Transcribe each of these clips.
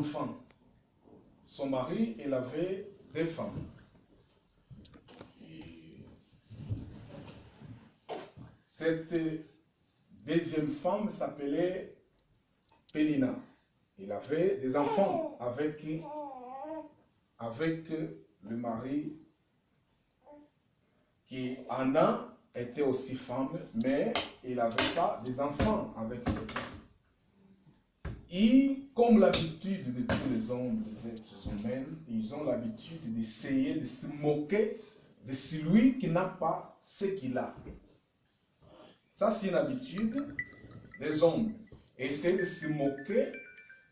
enfants. Son mari, il avait des femmes. Et cette deuxième femme s'appelait Pénina. Il avait des enfants avec le mari qui Anna était aussi femme, mais il n'avait pas des enfants avec cette femme. Et comme l'habitude de tous les hommes, des êtres humains, ils ont l'habitude d'essayer de se moquer de celui qui n'a pas ce qu'il a. Ça, c'est une habitude des hommes. Essayer de se moquer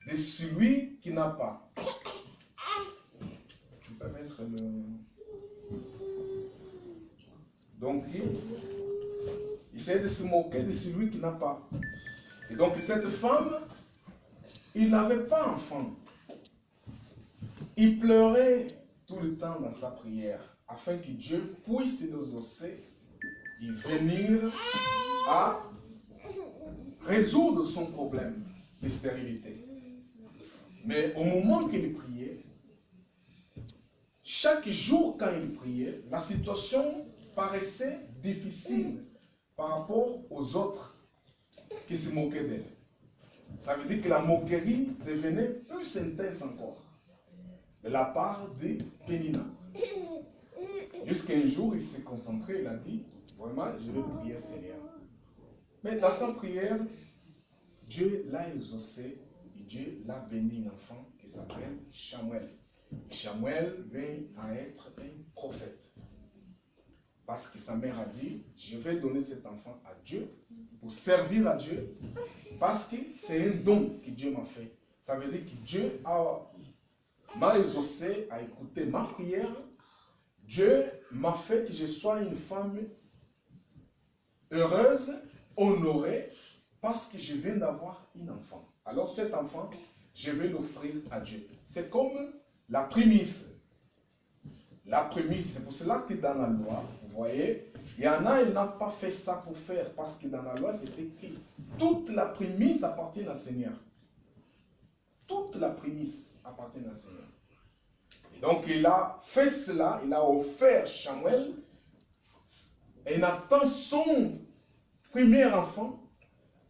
de celui qui n'a pas. Tu peux mettre le... Donc, il essaie de se moquer de celui qui n'a pas. Et donc, cette femme, il n'avait pas enfant. Il pleurait tout le temps dans sa prière, afin que Dieu puisse nous exaucer et venir à résoudre son problème de stérilité. Mais au moment qu'il priait, chaque jour quand il priait, la situation paraissait difficile par rapport aux autres qui se moquaient d'elle. Ça veut dire que la moquerie devenait plus intense encore de la part de Pénina. Jusqu'à un jour, il s'est concentré, il a dit, vraiment, je vais prier Seigneur. Mais dans sa prière, Dieu l'a exaucé et Dieu l'a béni un enfant qui s'appelle Samuel. Samuel vint à être un prophète. Parce que sa mère a dit, je vais donner cet enfant à Dieu pour servir à Dieu. Parce que c'est un don que Dieu m'a fait. Ça veut dire que Dieu m'a exaucé à écouter ma prière. Dieu m'a fait que je sois une femme heureuse, honorée, parce que je viens d'avoir un enfant. Alors cet enfant, je vais l'offrir à Dieu. C'est comme la prémisse. La prémisse, c'est pour cela que dans la loi, vous voyez, il y en a, il n'a pas fait ça pour faire, parce que dans la loi, c'est écrit, toute la prémisse appartient au Seigneur. Toute la prémisse appartient au Seigneur. Et donc, il a fait cela, il a offert Samuel, et Nathan, son premier enfant,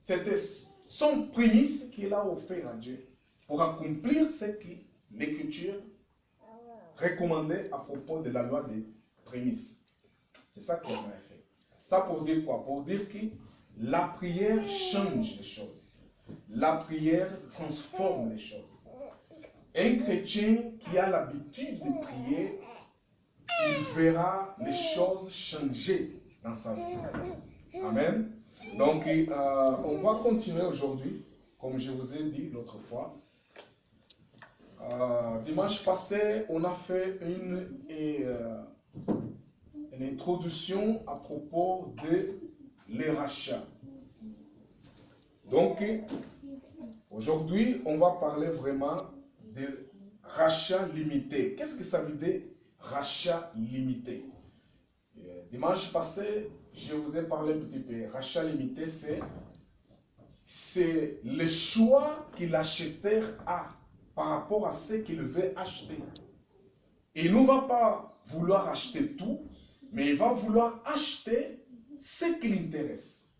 c'était son prémisse qu'il a offert à Dieu, pour accomplir ce que l'Écriture recommandait à propos de la loi des prémices. C'est ça qu'on a fait. Ça pour dire quoi? Pour dire que la prière change les choses. La prière transforme les choses. Un chrétien qui a l'habitude de prier, il verra les choses changer dans sa vie. Amen. Donc, on va continuer aujourd'hui, comme je vous ai dit l'autre fois. Dimanche passé, on a fait une introduction à propos de les rachats. Donc, aujourd'hui, on va parler vraiment de rachat limité. Qu'est-ce que ça veut dire, rachat limité? Dimanche passé, je vous ai parlé un petit peu. Rachat limité, c'est le choix que l'acheteur a par rapport à ce qu'il veut acheter. Il ne va pas vouloir acheter tout, mais il va vouloir acheter ce qui l'intéresse.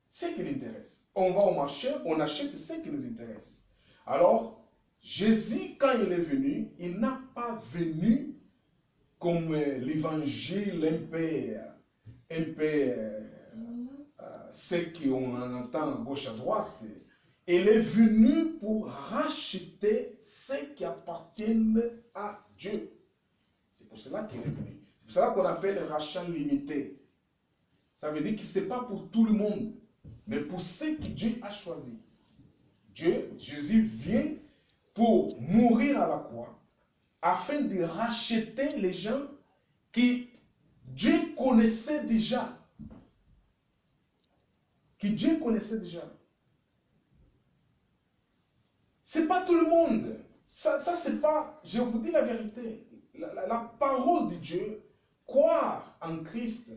Ce qui l'intéresse. On va au marché, on achète ce qui nous intéresse. Alors, Jésus, quand il est venu, il n'a pas venu comme l'évangile un peu ce qu'on entend à gauche à droite. Il est venu pour racheter ce qui appartient à Dieu. C'est pour cela qu'il est venu. C'est pour cela qu'on appelle le rachat limité. Ça veut dire que ce n'est pas pour tout le monde, mais pour ceux que Dieu a choisis. Jésus vient pour mourir à la croix, afin de racheter les gens qui Dieu connaissait déjà. Que Dieu connaissait déjà. C'est pas tout le monde. Ça c'est pas, je vous dis la vérité. La parole de Dieu, croire en Christ,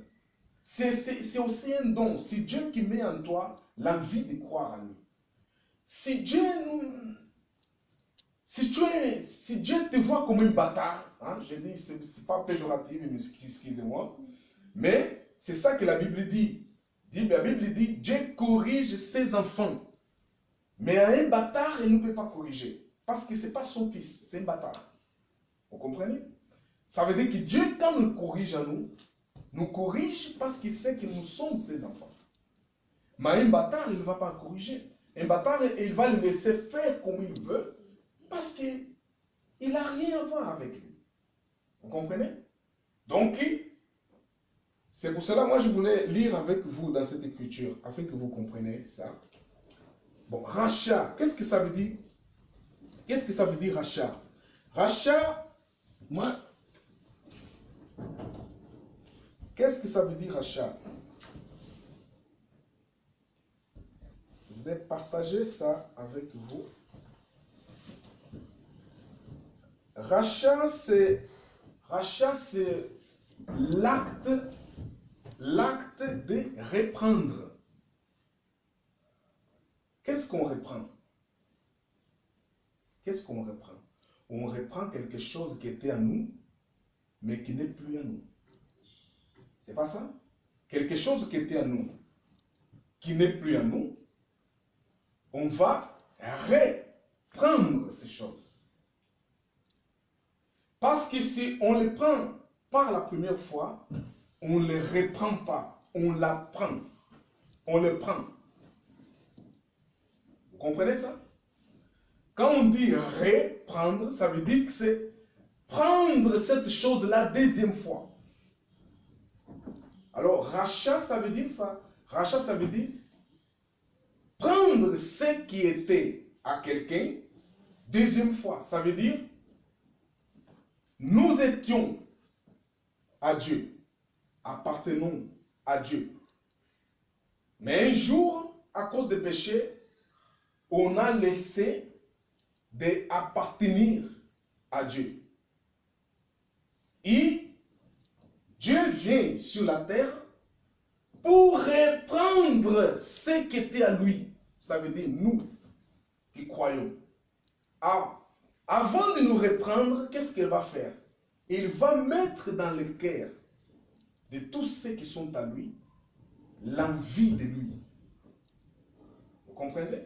c'est aussi un don. C'est Dieu qui met en toi l'envie de croire en lui. Si Dieu si Dieu te voit comme un bâtard, hein, je dis, c'est pas péjoratif, mais excusez-moi, mais c'est ça que la Bible dit. La Bible dit, Dieu corrige ses enfants. Mais un bâtard, il ne peut pas corriger. Parce que ce n'est pas son fils, c'est un bâtard. Vous comprenez? Ça veut dire que Dieu, quand nous corrige à nous corrige parce qu'il sait que nous sommes ses enfants. Mais un bâtard, il ne va pas corriger. Un bâtard, il va le laisser faire comme il veut parce qu'il n'a rien à voir avec lui. Vous comprenez? Donc, c'est pour cela, moi, je voulais lire avec vous dans cette écriture, afin que vous compreniez ça. Bon, rachat, qu'est-ce que ça veut dire? Qu'est-ce que ça veut dire rachat? Rachat, moi, qu'est-ce que ça veut dire rachat? Je vais partager ça avec vous. Rachat, c'est l'acte de reprendre. Qu'est-ce qu'on reprend? Qu'est-ce qu'on reprend? On reprend quelque chose qui était à nous, mais qui n'est plus à nous. C'est pas ça? Quelque chose qui était à nous, qui n'est plus à nous, on va reprendre ces choses. Parce que si on les prend par la première fois, on ne les reprend pas, on l'apprend, on le prend. Vous comprenez ça? Quand on dit reprendre, ça veut dire que c'est prendre cette chose-là deuxième fois. Alors, rachat, ça veut dire ça. Rachat, ça veut dire prendre ce qui était à quelqu'un deuxième fois. Ça veut dire nous étions à Dieu, appartenons à Dieu. Mais un jour, à cause des péchés, on a laissé d'appartenir à Dieu. Et Dieu vient sur la terre pour reprendre ce qui était à lui. Ça veut dire nous qui croyons. Avant de nous reprendre, qu'est-ce qu'il va faire? Il va mettre dans le cœur de tous ceux qui sont à lui l'envie de lui. Vous comprenez?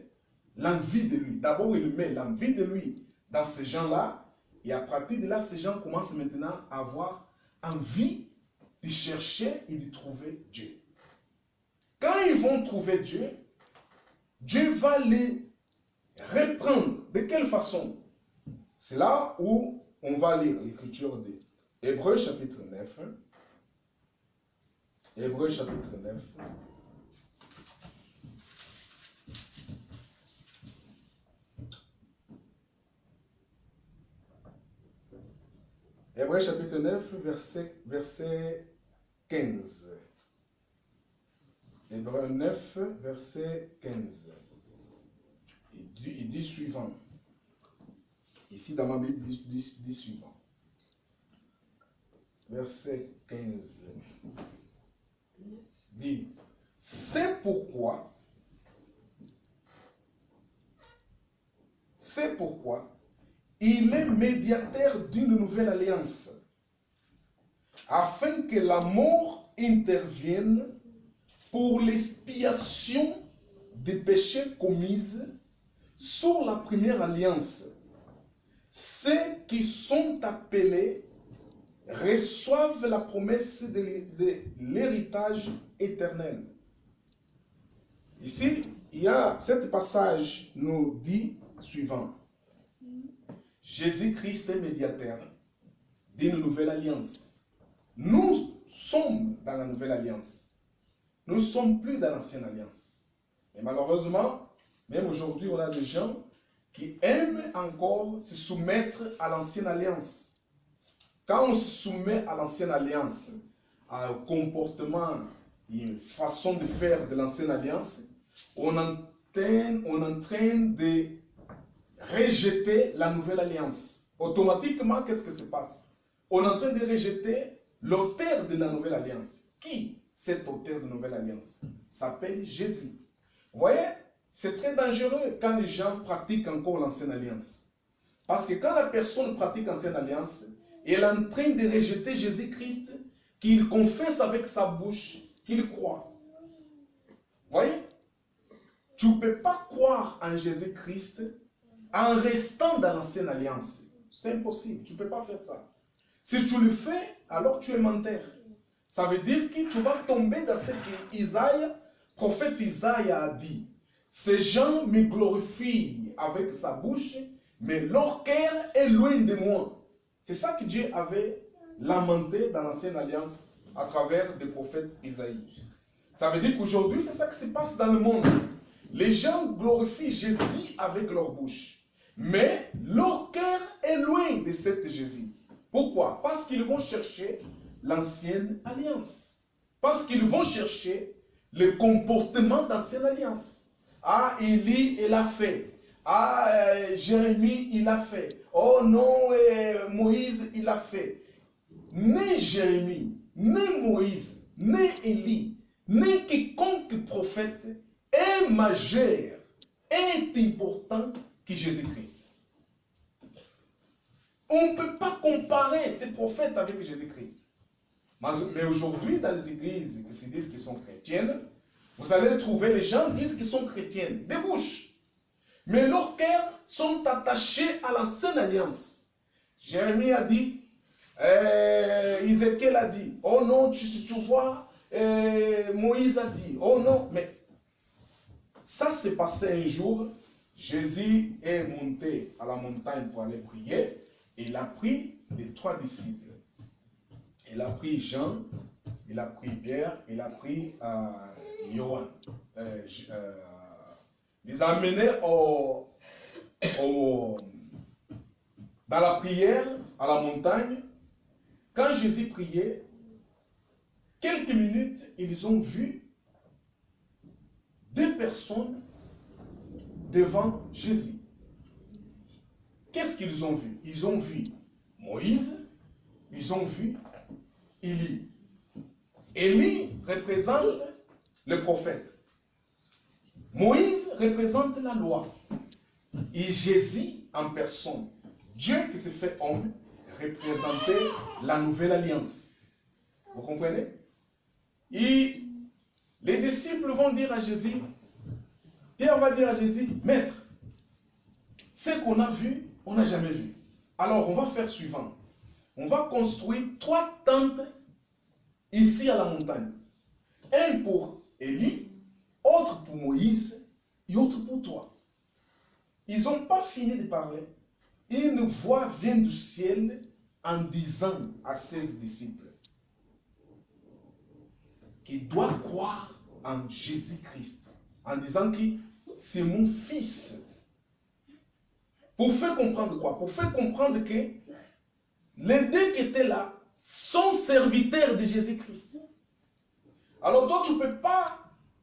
L'envie de lui. D'abord, il met l'envie de lui dans ces gens-là. Et à partir de là, ces gens commencent maintenant à avoir envie de chercher et de trouver Dieu. Quand ils vont trouver Dieu, Dieu va les reprendre. De quelle façon? C'est là où on va lire l'écriture de Hébreux chapitre 9. Hébreux chapitre 9. Hébreux chapitre 9, verset 15. Hébreux 9, verset 15. Il dit suivant. Ici dans ma Bible, il dit suivant. Verset 15. Dit, c'est pourquoi il est médiateur d'une nouvelle alliance, afin que la mort intervienne pour l'expiation des péchés commis sur la première alliance. Ceux qui sont appelés reçoivent la promesse de l'héritage éternel. Ici, il y a cet passage nous dit suivant. Jésus-Christ est médiateur d'une nouvelle alliance. Nous sommes dans la nouvelle alliance. Nous ne sommes plus dans l'ancienne alliance. Et malheureusement, même aujourd'hui, on a des gens qui aiment encore se soumettre à l'ancienne alliance. Quand on se soumet à l'ancienne alliance, au comportement et une façon de faire de l'ancienne alliance, on est en train de rejeter la nouvelle alliance. Automatiquement, qu'est-ce qui se passe? On est en train de rejeter l'auteur de la nouvelle alliance. Qui cet auteur de la nouvelle alliance? S'appelle Jésus. Vous voyez, c'est très dangereux quand les gens pratiquent encore l'ancienne alliance. Parce que quand la personne pratique l'ancienne alliance, elle est en train de rejeter Jésus-Christ, qu'il confesse avec sa bouche, qu'il croit. Vous voyez? Tu ne peux pas croire en Jésus-Christ en restant dans l'ancienne alliance. C'est impossible, tu ne peux pas faire ça. Si tu le fais, alors tu es menteur. Ça veut dire que tu vas tomber dans ce que Isaïe, prophète Isaïe a dit. Ces gens me glorifient avec sa bouche, mais leur cœur est loin de moi. C'est ça que Dieu avait lamenté dans l'ancienne alliance à travers des prophètes Isaïe. Ça veut dire qu'aujourd'hui, c'est ça qui se passe dans le monde. Les gens glorifient Jésus avec leur bouche, mais leur cœur est loin de cette Jésus. Pourquoi? Parce qu'ils vont chercher l'ancienne alliance. Parce qu'ils vont chercher le comportement d'ancienne alliance. Ah, Élie, il a fait. Ah, Jérémie, il a fait. Oh non, Moïse, il a fait. Ni Jérémie, ni Moïse, ni Élie, ni quiconque prophète est majeur, est important que Jésus-Christ. On ne peut pas comparer ces prophètes avec Jésus-Christ. Mais aujourd'hui, dans les églises qui se disent qu'ils sont chrétiennes, vous allez trouver les gens qui disent qu'ils sont chrétiennes, des bouches. Mais leurs cœurs sont attachés à l'ancienne alliance. Jérémie a dit, Ézéchiel a dit, oh non, tu vois, Moïse a dit, oh non, mais ça s'est passé un jour. Jésus est monté à la montagne pour aller prier. Et il a pris les 3 disciples. Il a pris Jean, il a pris Pierre, il a pris Johann. Il les a amenés dans la prière à la montagne. Quand Jésus priait, quelques minutes, ils ont vu 2 personnes devant Jésus. Qu'est-ce qu'ils ont vu? Ils ont vu Moïse, ils ont vu Élie. Élie représente le prophète. Moïse représente la loi. Et Jésus en personne, Dieu qui s'est fait homme, représentait la nouvelle alliance. Vous comprenez? Et les disciples vont dire à Jésus, Pierre va dire à Jésus, Maître, ce qu'on a vu, on n'a jamais vu. Alors on va faire suivant. On va construire 3 tentes ici à la montagne. Un pour Élie, autre pour Moïse et autre pour toi. Ils n'ont pas fini de parler. Une voix vient du ciel en disant à ses disciples qu'ils doivent croire en Jésus-Christ. En disant que c'est mon fils. Pour faire comprendre quoi? Pour faire comprendre que les 2 qui étaient là sont serviteurs de Jésus-Christ. Alors toi, tu ne peux pas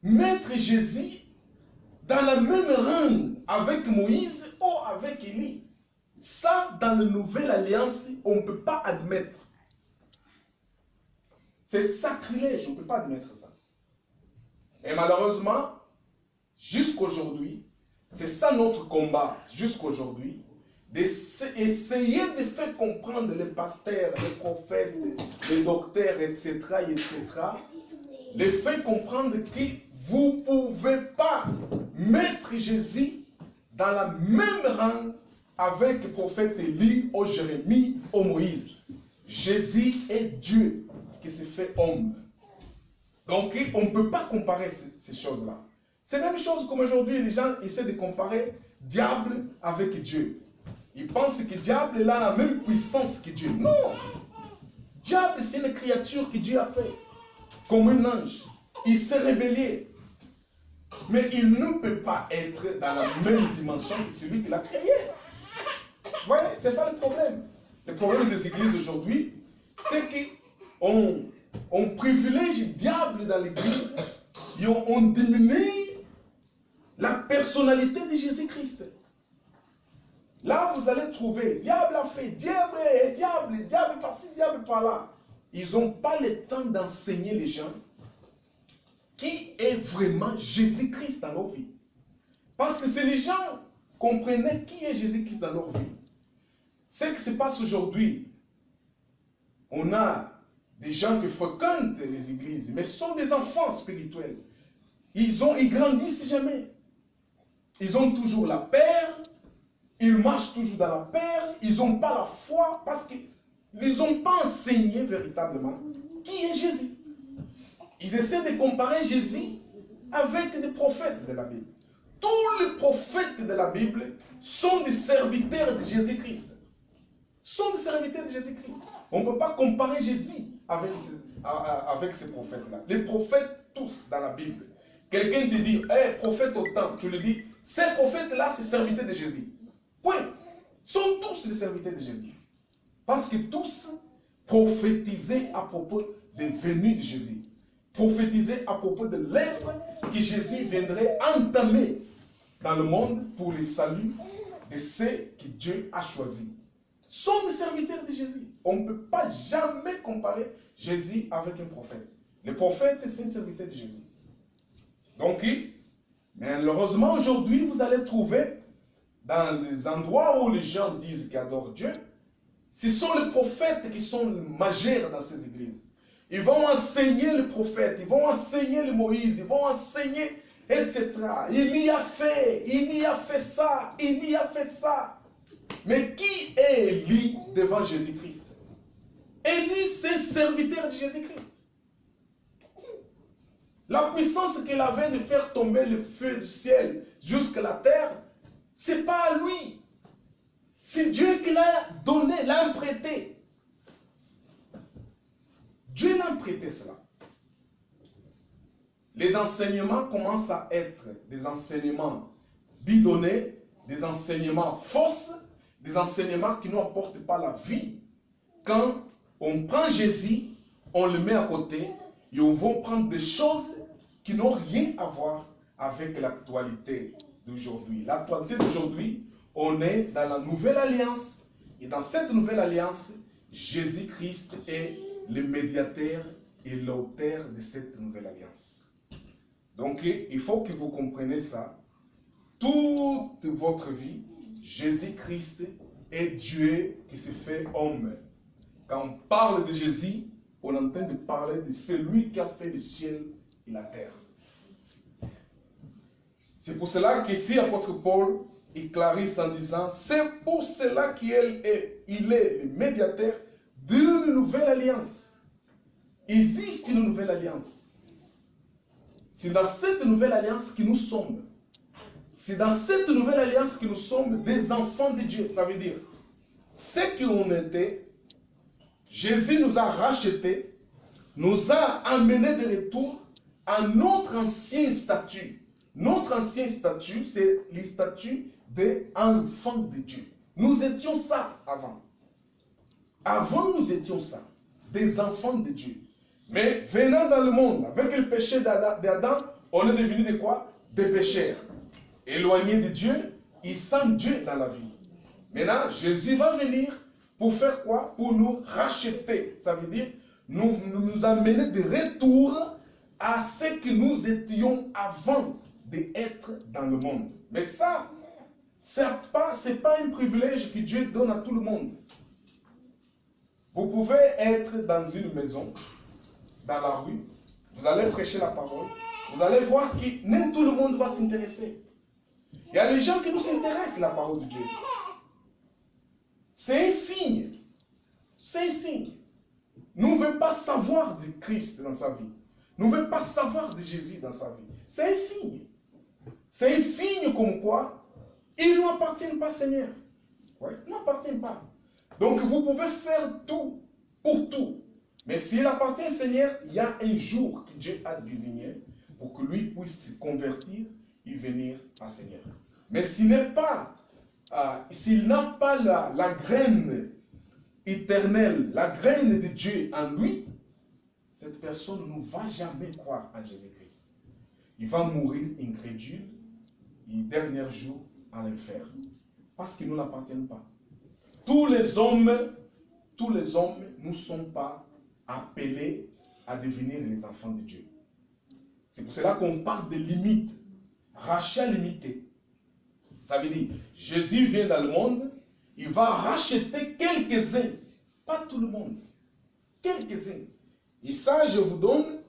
mettre Jésus dans la même rang avec Moïse ou avec Élie. Ça, dans la nouvelle alliance, on ne peut pas admettre. C'est sacrilège, on ne peut pas admettre ça. Et malheureusement, jusqu'aujourd'hui, c'est ça notre combat, jusqu'aujourd'hui, d'essayer de faire comprendre les pasteurs, les prophètes, les docteurs, etc., les faire comprendre que vous ne pouvez pas mettre Jésus dans la même rang avec le prophète Élie, ou Jérémie, ou Moïse. Jésus est Dieu qui s'est fait homme. Donc, on ne peut pas comparer ces choses-là. C'est la même chose comme aujourd'hui, les gens essaient de comparer diable avec Dieu. Ils pensent que diable a la même puissance que Dieu. Non! Diable, c'est une créature que Dieu a fait. Comme un ange. Il s'est rébellé. Mais il ne peut pas être dans la même dimension que celui qui l'a créé. Vous voyez, c'est ça le problème. Le problème des églises aujourd'hui, c'est qu'on privilégie le diable dans l'église et on diminue la personnalité de Jésus-Christ. Là, vous allez trouver, diable a fait, diable par-ci, diable par-là. Ils n'ont pas le temps d'enseigner les gens qui est vraiment Jésus-Christ dans leur vie. Parce que si les gens comprenaient qui est Jésus-Christ dans leur vie, Ce qui se passe aujourd'hui, on a des gens qui fréquentent les églises, mais ce sont des enfants spirituels. Ils grandissent jamais. Ils ont toujours la peur, ils marchent toujours dans la peur, ils n'ont pas la foi parce qu'ils n'ont pas enseigné véritablement qui est Jésus. Ils essaient de comparer Jésus avec des prophètes de la Bible. Tous les prophètes de la Bible sont des serviteurs de Jésus-Christ. Sont des serviteurs de Jésus-Christ. On ne peut pas comparer Jésus avec ces prophètes-là. Les prophètes tous dans la Bible. Quelqu'un te dit, hey, prophète autant, tu lui dis, ces prophètes-là, c'est serviteurs de Jésus. Point. Sont tous les serviteurs de Jésus. Parce que tous prophétisaient à propos des venues de Jésus. Prophétisaient à propos de l'œuvre que Jésus viendrait entamer dans le monde pour le salut de ceux que Dieu a choisis. Sont des serviteurs de Jésus. On ne peut pas jamais comparer Jésus avec un prophète. Le prophète, c'est un serviteur de Jésus. Donc, malheureusement, aujourd'hui, vous allez trouver dans les endroits où les gens disent qu'ils adorent Dieu, ce sont les prophètes qui sont les majeurs dans ces églises. Ils vont enseigner les prophètes, ils vont enseigner les Moïse, ils vont enseigner, etc. Il y a fait ça, il y a fait ça. Mais qui est Élie devant Jésus-Christ? Élie, c'est serviteur de Jésus-Christ. La puissance qu'il avait de faire tomber le feu du ciel jusqu'à la terre, ce n'est pas à lui. C'est Dieu qui l'a donné, l'a prêté. Dieu l'a prêté cela. Les enseignements commencent à être des enseignements bidonnés, des enseignements fausses, des enseignements qui n'apportent pas la vie. Quand on prend Jésus, on le met à côté et on va prendre des choses qui n'ont rien à voir avec l'actualité d'aujourd'hui. L'actualité d'aujourd'hui, on est dans la nouvelle alliance et dans cette nouvelle alliance, Jésus-Christ est le médiateur et l'auteur de cette nouvelle alliance. Donc, il faut que vous compreniez ça. Toute votre vie, Jésus-Christ est Dieu qui s'est fait homme. Quand on parle de Jésus, on est en train de parler de celui qui a fait le ciel et la terre. C'est pour cela qu'ici, l'apôtre Paul, il clarifie en disant, c'est pour cela qu'il est le médiateur d'une nouvelle alliance. Il existe une nouvelle alliance. C'est dans cette nouvelle alliance que nous sommes. C'est dans cette nouvelle alliance que nous sommes des enfants de Dieu. Ça veut dire, ce qu'on était, Jésus nous a rachetés, nous a amenés de retour à notre ancien statut. Notre ancien statut, c'est le statut d'enfants de Dieu. Nous étions ça avant. Avant, nous étions ça, des enfants de Dieu. Mais venant dans le monde, avec le péché d'Adam, on est devenu de quoi? Des pécheurs. Éloignés de Dieu, et sans Dieu dans la vie. Maintenant, Jésus va venir pour faire quoi? Pour nous racheter. Ça veut dire nous amener de retour à ce que nous étions avant d'être dans le monde. Mais ça, ce n'est pas un privilège que Dieu donne à tout le monde. Vous pouvez être dans une maison, dans la rue, vous allez prêcher la parole, vous allez voir que même tout le monde va s'intéresser. Il y a des gens qui nous s'intéressent à la parole de Dieu. C'est un signe. C'est un signe. Nous ne voulons pas savoir de Christ dans sa vie. Nous ne voulons pas savoir de Jésus dans sa vie. C'est un signe. C'est un signe comme quoi il ne nous appartient pas, Seigneur. Ouais, il ne nous appartient pas. Donc vous pouvez faire tout pour tout. Mais s'il appartient au Seigneur, il y a un jour que Dieu a désigné pour que lui puisse se convertir et venir à Seigneur. Mais s'il n'a pas la graine éternelle, la graine de Dieu en lui, cette personne ne va jamais croire en Jésus-Christ. Il va mourir incrédule et dernier jour en enfer. Parce qu'il ne nous appartient pas. Tous les hommes ne sont pas appelés à devenir les enfants de Dieu. C'est pour cela qu'on parle de limites. Rachat limité. Ça veut dire, Jésus vient dans le monde, il va racheter quelques-uns, pas tout le monde, quelques-uns. Et ça, je vous donne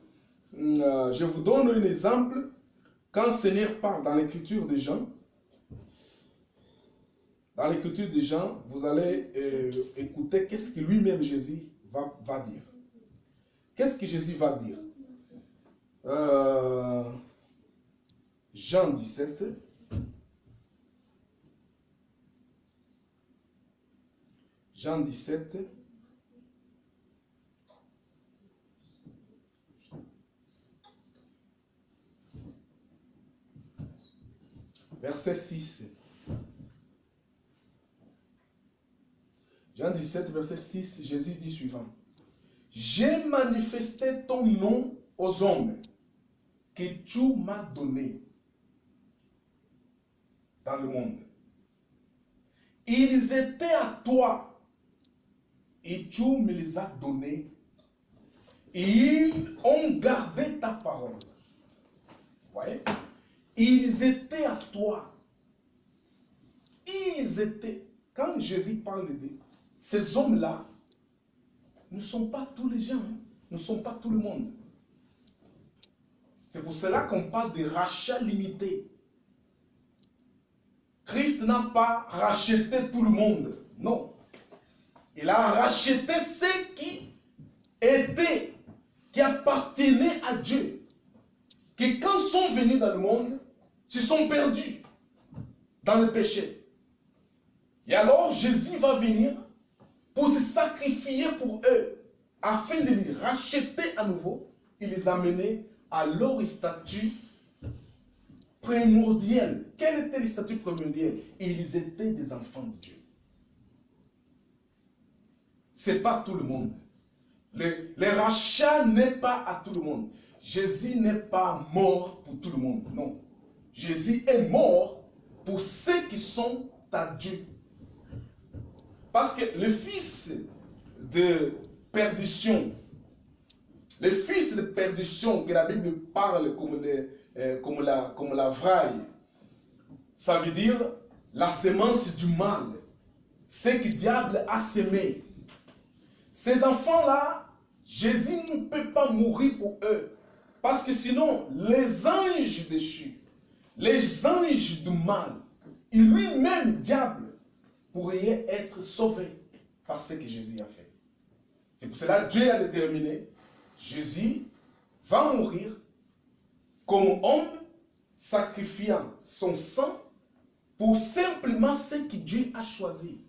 un exemple. Quand le Seigneur parle dans l'écriture des Jean, vous allez écouter qu'est-ce que lui-même Jésus va dire. Qu'est-ce que Jésus va dire? Jean 17. Jean 17. Verset 6. Jean 17, verset 6, Jésus dit suivant. J'ai manifesté ton nom aux hommes que tu m'as donné dans le monde. Ils étaient à toi et tu me les as donnés. Et ils ont gardé ta parole. Vous voyez? Ils étaient à toi. Ils étaient. Quand Jésus parle de ces hommes-là, ne sont pas tous les gens, hein, ne sont pas tout le monde. C'est pour cela qu'on parle de rachat limité. Christ n'a pas racheté tout le monde. Non. Il a racheté ceux qui étaient, qui appartenaient à Dieu. Qui quand ils sont venus dans le monde, se sont perdus dans le péché. Et alors Jésus va venir pour se sacrifier pour eux, afin de les racheter à nouveau et les amener à leur statut primordial. Quel était le statut primordial? Ils étaient des enfants de Dieu. Ce n'est pas tout le monde. Le rachat n'est pas à tout le monde. Jésus n'est pas mort pour tout le monde. Non. Jésus est mort pour ceux qui sont à Dieu. Parce que le fils de perdition, que la Bible parle comme la vraie, ça veut dire la semence du mal, ce que le diable a semé. Ces enfants-là, Jésus ne peut pas mourir pour eux. Parce que sinon, les anges déchus, les anges du mal, et lui-même, diable, pourrait être sauvé par ce que Jésus a fait. C'est pour cela que Dieu a déterminé, Jésus va mourir comme homme, sacrifiant son sang pour simplement ce que Dieu a choisi.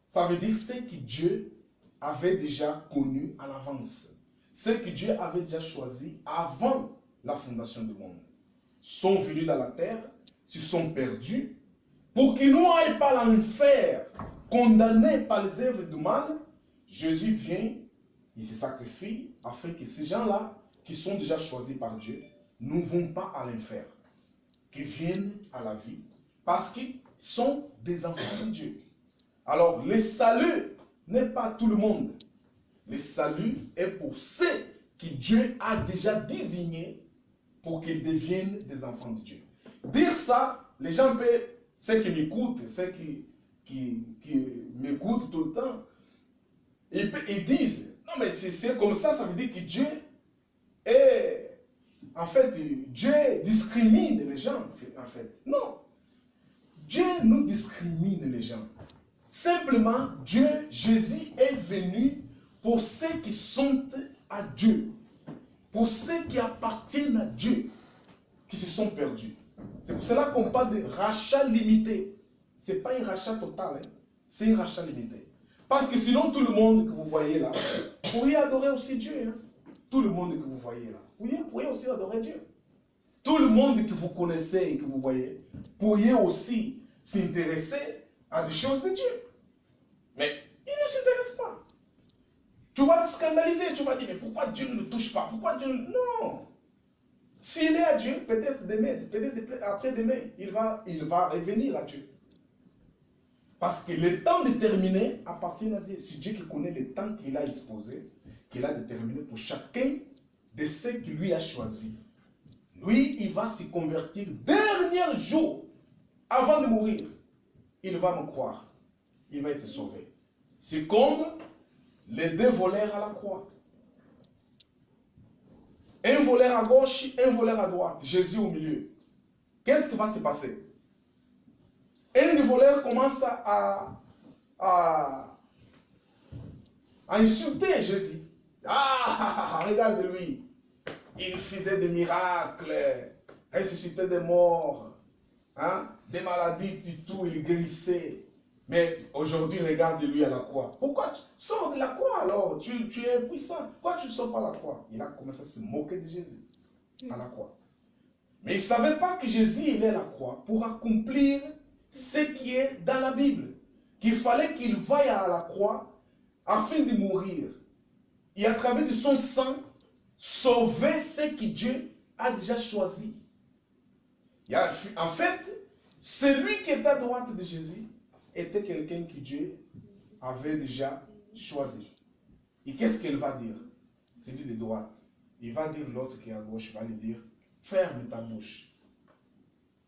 Ça veut dire ce que Dieu avait déjà connu à l'avance. Ce que Dieu avait déjà choisi avant la fondation du monde. Sont venus dans la terre, se sont perdus, pour qu'ils n'aillent pas à l'enfer, condamnés par les œuvres du mal. Jésus vient, il se sacrifie, afin que ces gens-là, qui sont déjà choisis par Dieu, ne vont pas à l'enfer, qu'ils viennent à la vie, parce qu'ils sont des enfants de Dieu. Alors, le salut n'est pas tout le monde. Le salut est pour ceux que Dieu a déjà désignés pour qu'ils deviennent des enfants de Dieu. Dire ça, les gens peuvent, ceux qui m'écoutent, ceux qui m'écoutent tout le temps, ils disent, non mais c'est comme ça veut dire que Dieu est, en fait, Dieu discrimine les gens, en fait. Non. Dieu nous discrimine les gens. Simplement, Dieu, Jésus est venu pour ceux qui sont à Dieu. Pour ceux qui appartiennent à Dieu, qui se sont perdus. C'est pour cela qu'on parle de rachat limité. Ce n'est pas un rachat total, hein? C'est un rachat limité. Parce que sinon, tout le monde que vous voyez là, vous pourriez adorer aussi Dieu. Hein? Tout le monde que vous voyez là, vous pourriez aussi adorer Dieu. Tout le monde que vous connaissez et que vous voyez, pourriez aussi s'intéresser à des choses de Dieu. Mais il ne s'intéresse pas. Tu vas te scandaliser, tu vas dire, mais pourquoi Dieu ne le touche pas? Pourquoi Dieu ne... Non. S'il est à Dieu, peut-être demain, peut-être après-demain, il va revenir à Dieu. Parce que le temps déterminé appartient à Dieu. C'est Dieu qui connaît le temps qu'il a exposé, qu'il a déterminé pour chacun de ceux qu'il lui a choisi. Lui, il va se convertir dernier jour, avant de mourir. Il va me croire. il va être sauvé. C'est comme les deux voleurs à la croix. Un voleur à gauche, un voleur à droite, Jésus au milieu. Qu'est-ce qui va se passer? Un des voleurs commence à insulter Jésus. Ah, regarde-lui. Il faisait des miracles, ressuscitait des morts, hein, des maladies, du tout, il guérissait. Mais aujourd'hui, regarde-lui à la croix. Pourquoi tu sors de la croix alors? Tu es puissant. Pourquoi tu ne sors pas à la croix? Il a commencé à se moquer de Jésus à la croix. Mais il ne savait pas que Jésus il est à la croix pour accomplir ce qui est dans la Bible. Qu'il fallait qu'il vaille à la croix afin de mourir. Et à travers de son sang, sauver ce que Dieu a déjà choisi. En fait, celui qui est à droite de Jésus était quelqu'un que Dieu avait déjà choisi. Et qu'est-ce qu'il va dire? Celui de droite. Il va dire l'autre qui est à gauche, il va lui dire, ferme ta bouche.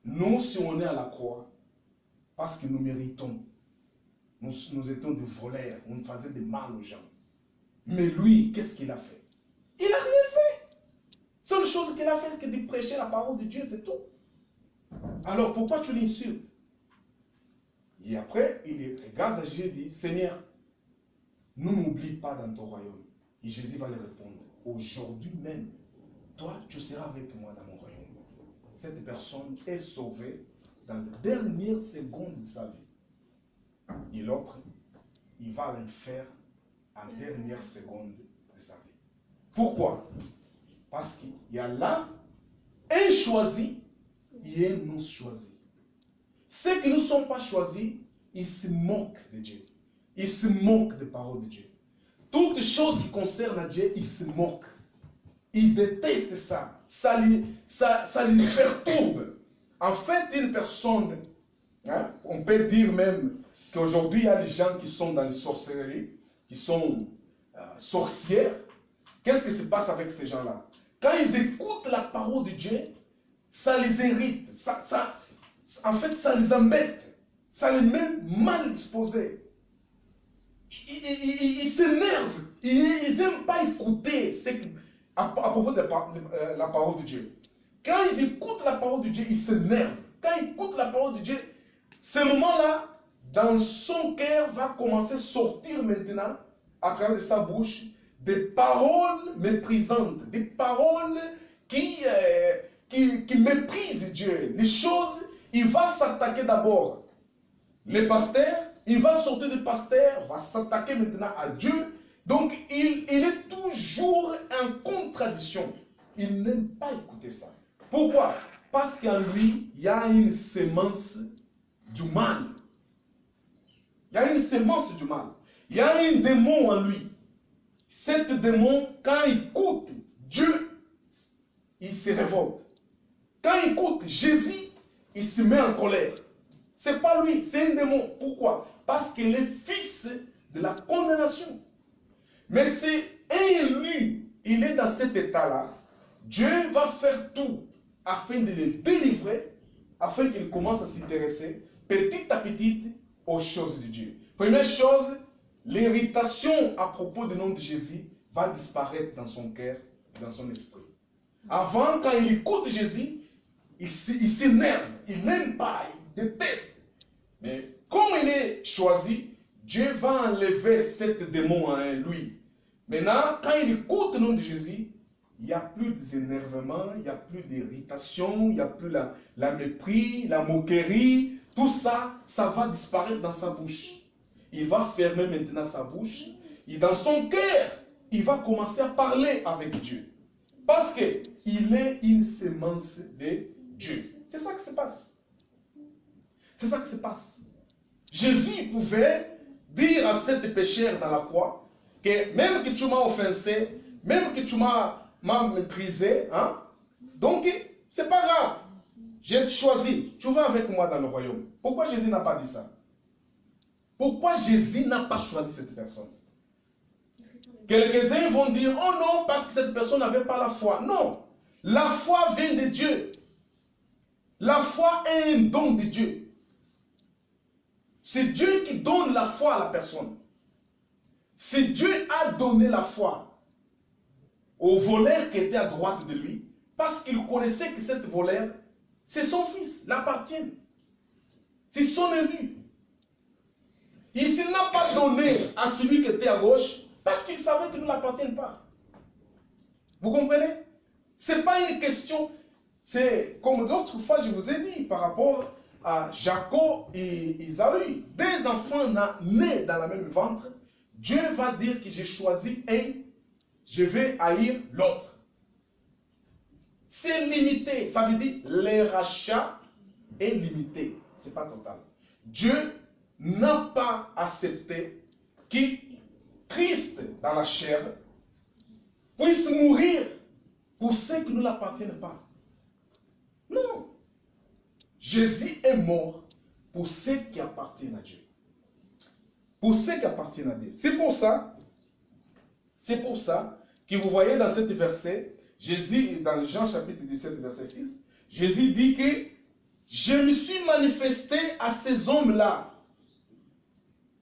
Nous, si on est à la croix, parce que nous méritons, nous étions des voleurs, on faisait du mal aux gens. Mais lui, qu'est-ce qu'il a fait? Il n'a rien fait. Seule chose qu'il a fait, c'est de prêcher la parole de Dieu, c'est tout. Alors pourquoi tu l'insultes? Et après, il regarde à Jésus et dit, Seigneur, ne m'oublie pas dans ton royaume. Et Jésus va lui répondre, aujourd'hui même, toi, tu seras avec moi dans mon royaume. Cette personne est sauvée dans les dernières secondes de sa vie. Et l'autre, il va à l'enfer en dernière seconde de sa vie. Pourquoi? Parce qu'il y a là un choisi et un non choisi. Ceux qui ne sont pas choisis, ils se moquent de Dieu. Ils se moquent des paroles de Dieu. Toutes choses qui concernent à Dieu, ils se moquent. Ils détestent ça. Ça les perturbe. En fait, une personne, hein, on peut dire même qu'aujourd'hui, il y a des gens qui sont dans les sorcelleries, qui sont sorcières. Qu'est-ce qui se passe avec ces gens-là? Quand ils écoutent la parole de Dieu, ça les irrite. En fait, ça les embête. Ça les met mal disposés. Ils s'énervent. Ils n'aiment pas écouter à propos de la parole de Dieu. Quand ils écoutent la parole de Dieu, ils s'énervent. Quand ils écoutent la parole de Dieu, ce moment-là, dans son cœur, va commencer à sortir maintenant, à travers de sa bouche, des paroles méprisantes, des paroles qui méprisent Dieu. Les choses, il va s'attaquer d'abord. Les pasteurs, il va sortir des pasteurs, va s'attaquer maintenant à Dieu. Donc, il est toujours en contradiction. Il n'aime pas écouter ça. Pourquoi? Parce qu'en lui, il y a une sémence du mal. Il y a une sémence du mal. Il y a un démon en lui. Cet démon, quand il écoute Dieu, il se révolte. Quand il écoute Jésus, il se met en colère. Ce n'est pas lui, c'est un démon. Pourquoi? Parce qu'il est fils de la condamnation. Mais c'est lui, il est dans cet état-là. Dieu va faire tout afin de le délivrer, afin qu'il commence à s'intéresser petit à petit aux choses de Dieu. Première chose, l'irritation à propos du nom de Jésus va disparaître dans son cœur, dans son esprit. Avant, quand il écoute Jésus, il s'énerve, il n'aime pas, il déteste. Mais comme il est choisi, Dieu va enlever cet démon en lui. Maintenant, quand il écoute le nom de Jésus, il n'y a plus d'énervement, il n'y a plus d'irritation, il n'y a plus la mépris, la moquerie. Tout ça, ça va disparaître dans sa bouche. Il va fermer maintenant sa bouche. Et dans son cœur, il va commencer à parler avec Dieu. Parce qu'il est une sémence de Dieu. C'est ça qui se passe. C'est ça qui se passe. Jésus pouvait dire à cet pécheur dans la croix que même que tu m'as offensé, même que tu m'as méprisé, hein, donc c'est pas grave. J'ai choisi. Tu vas avec moi dans le royaume. Pourquoi Jésus n'a pas dit ça? Pourquoi Jésus n'a pas choisi cette personne? Quelques-uns vont dire, oh non, parce que cette personne n'avait pas la foi. Non. La foi vient de Dieu. La foi est un don de Dieu. C'est Dieu qui donne la foi à la personne. C'est Dieu a donné la foi au voleur qui était à droite de lui, parce qu'il connaissait que cette voleur, c'est son fils, l'appartient. C'est son élu. Et s'il n'a pas donné à celui qui était à gauche, parce qu'il savait qu'il ne l'appartient pas. Vous comprenez? Ce n'est pas une question, c'est comme l'autre fois je vous ai dit par rapport à Jacob et Isaïe. Des enfants nés dans la même ventre, Dieu va dire que j'ai choisi un, je vais haïr l'autre. C'est limité, ça veut dire le rachat est limité, ce n'est pas total. Dieu n'a pas accepté que Christ dans la chair puisse mourir pour ceux qui ne l'appartiennent pas. Non. Jésus est mort pour ceux qui appartiennent à Dieu. Pour ceux qui appartiennent à Dieu. C'est pour ça que vous voyez dans cet verset, Jésus, dans Jean chapitre 17, verset 6, Jésus dit que je me suis manifesté à ces hommes-là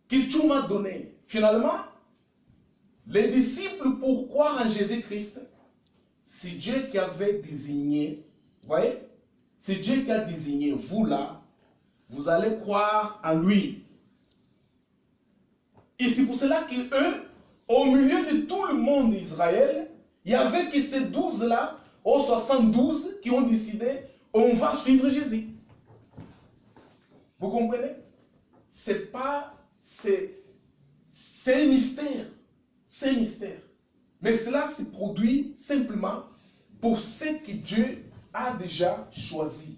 que tu m'as donné. Finalement, les disciples, pour croire en Jésus-Christ, c'est Dieu qui avait désigné, vous voyez, c'est Dieu qui a désigné, vous là, vous allez croire en lui. Et c'est pour cela qu'eux, au milieu de tout le monde d'Israël, il n'y avait que ces 12-là, aux 72, qui ont décidé, on va suivre Jésus. Vous comprenez? C'est pas, c'est un mystère. C'est un mystère. Mais cela se produit simplement pour ceux que Dieu a déjà choisis.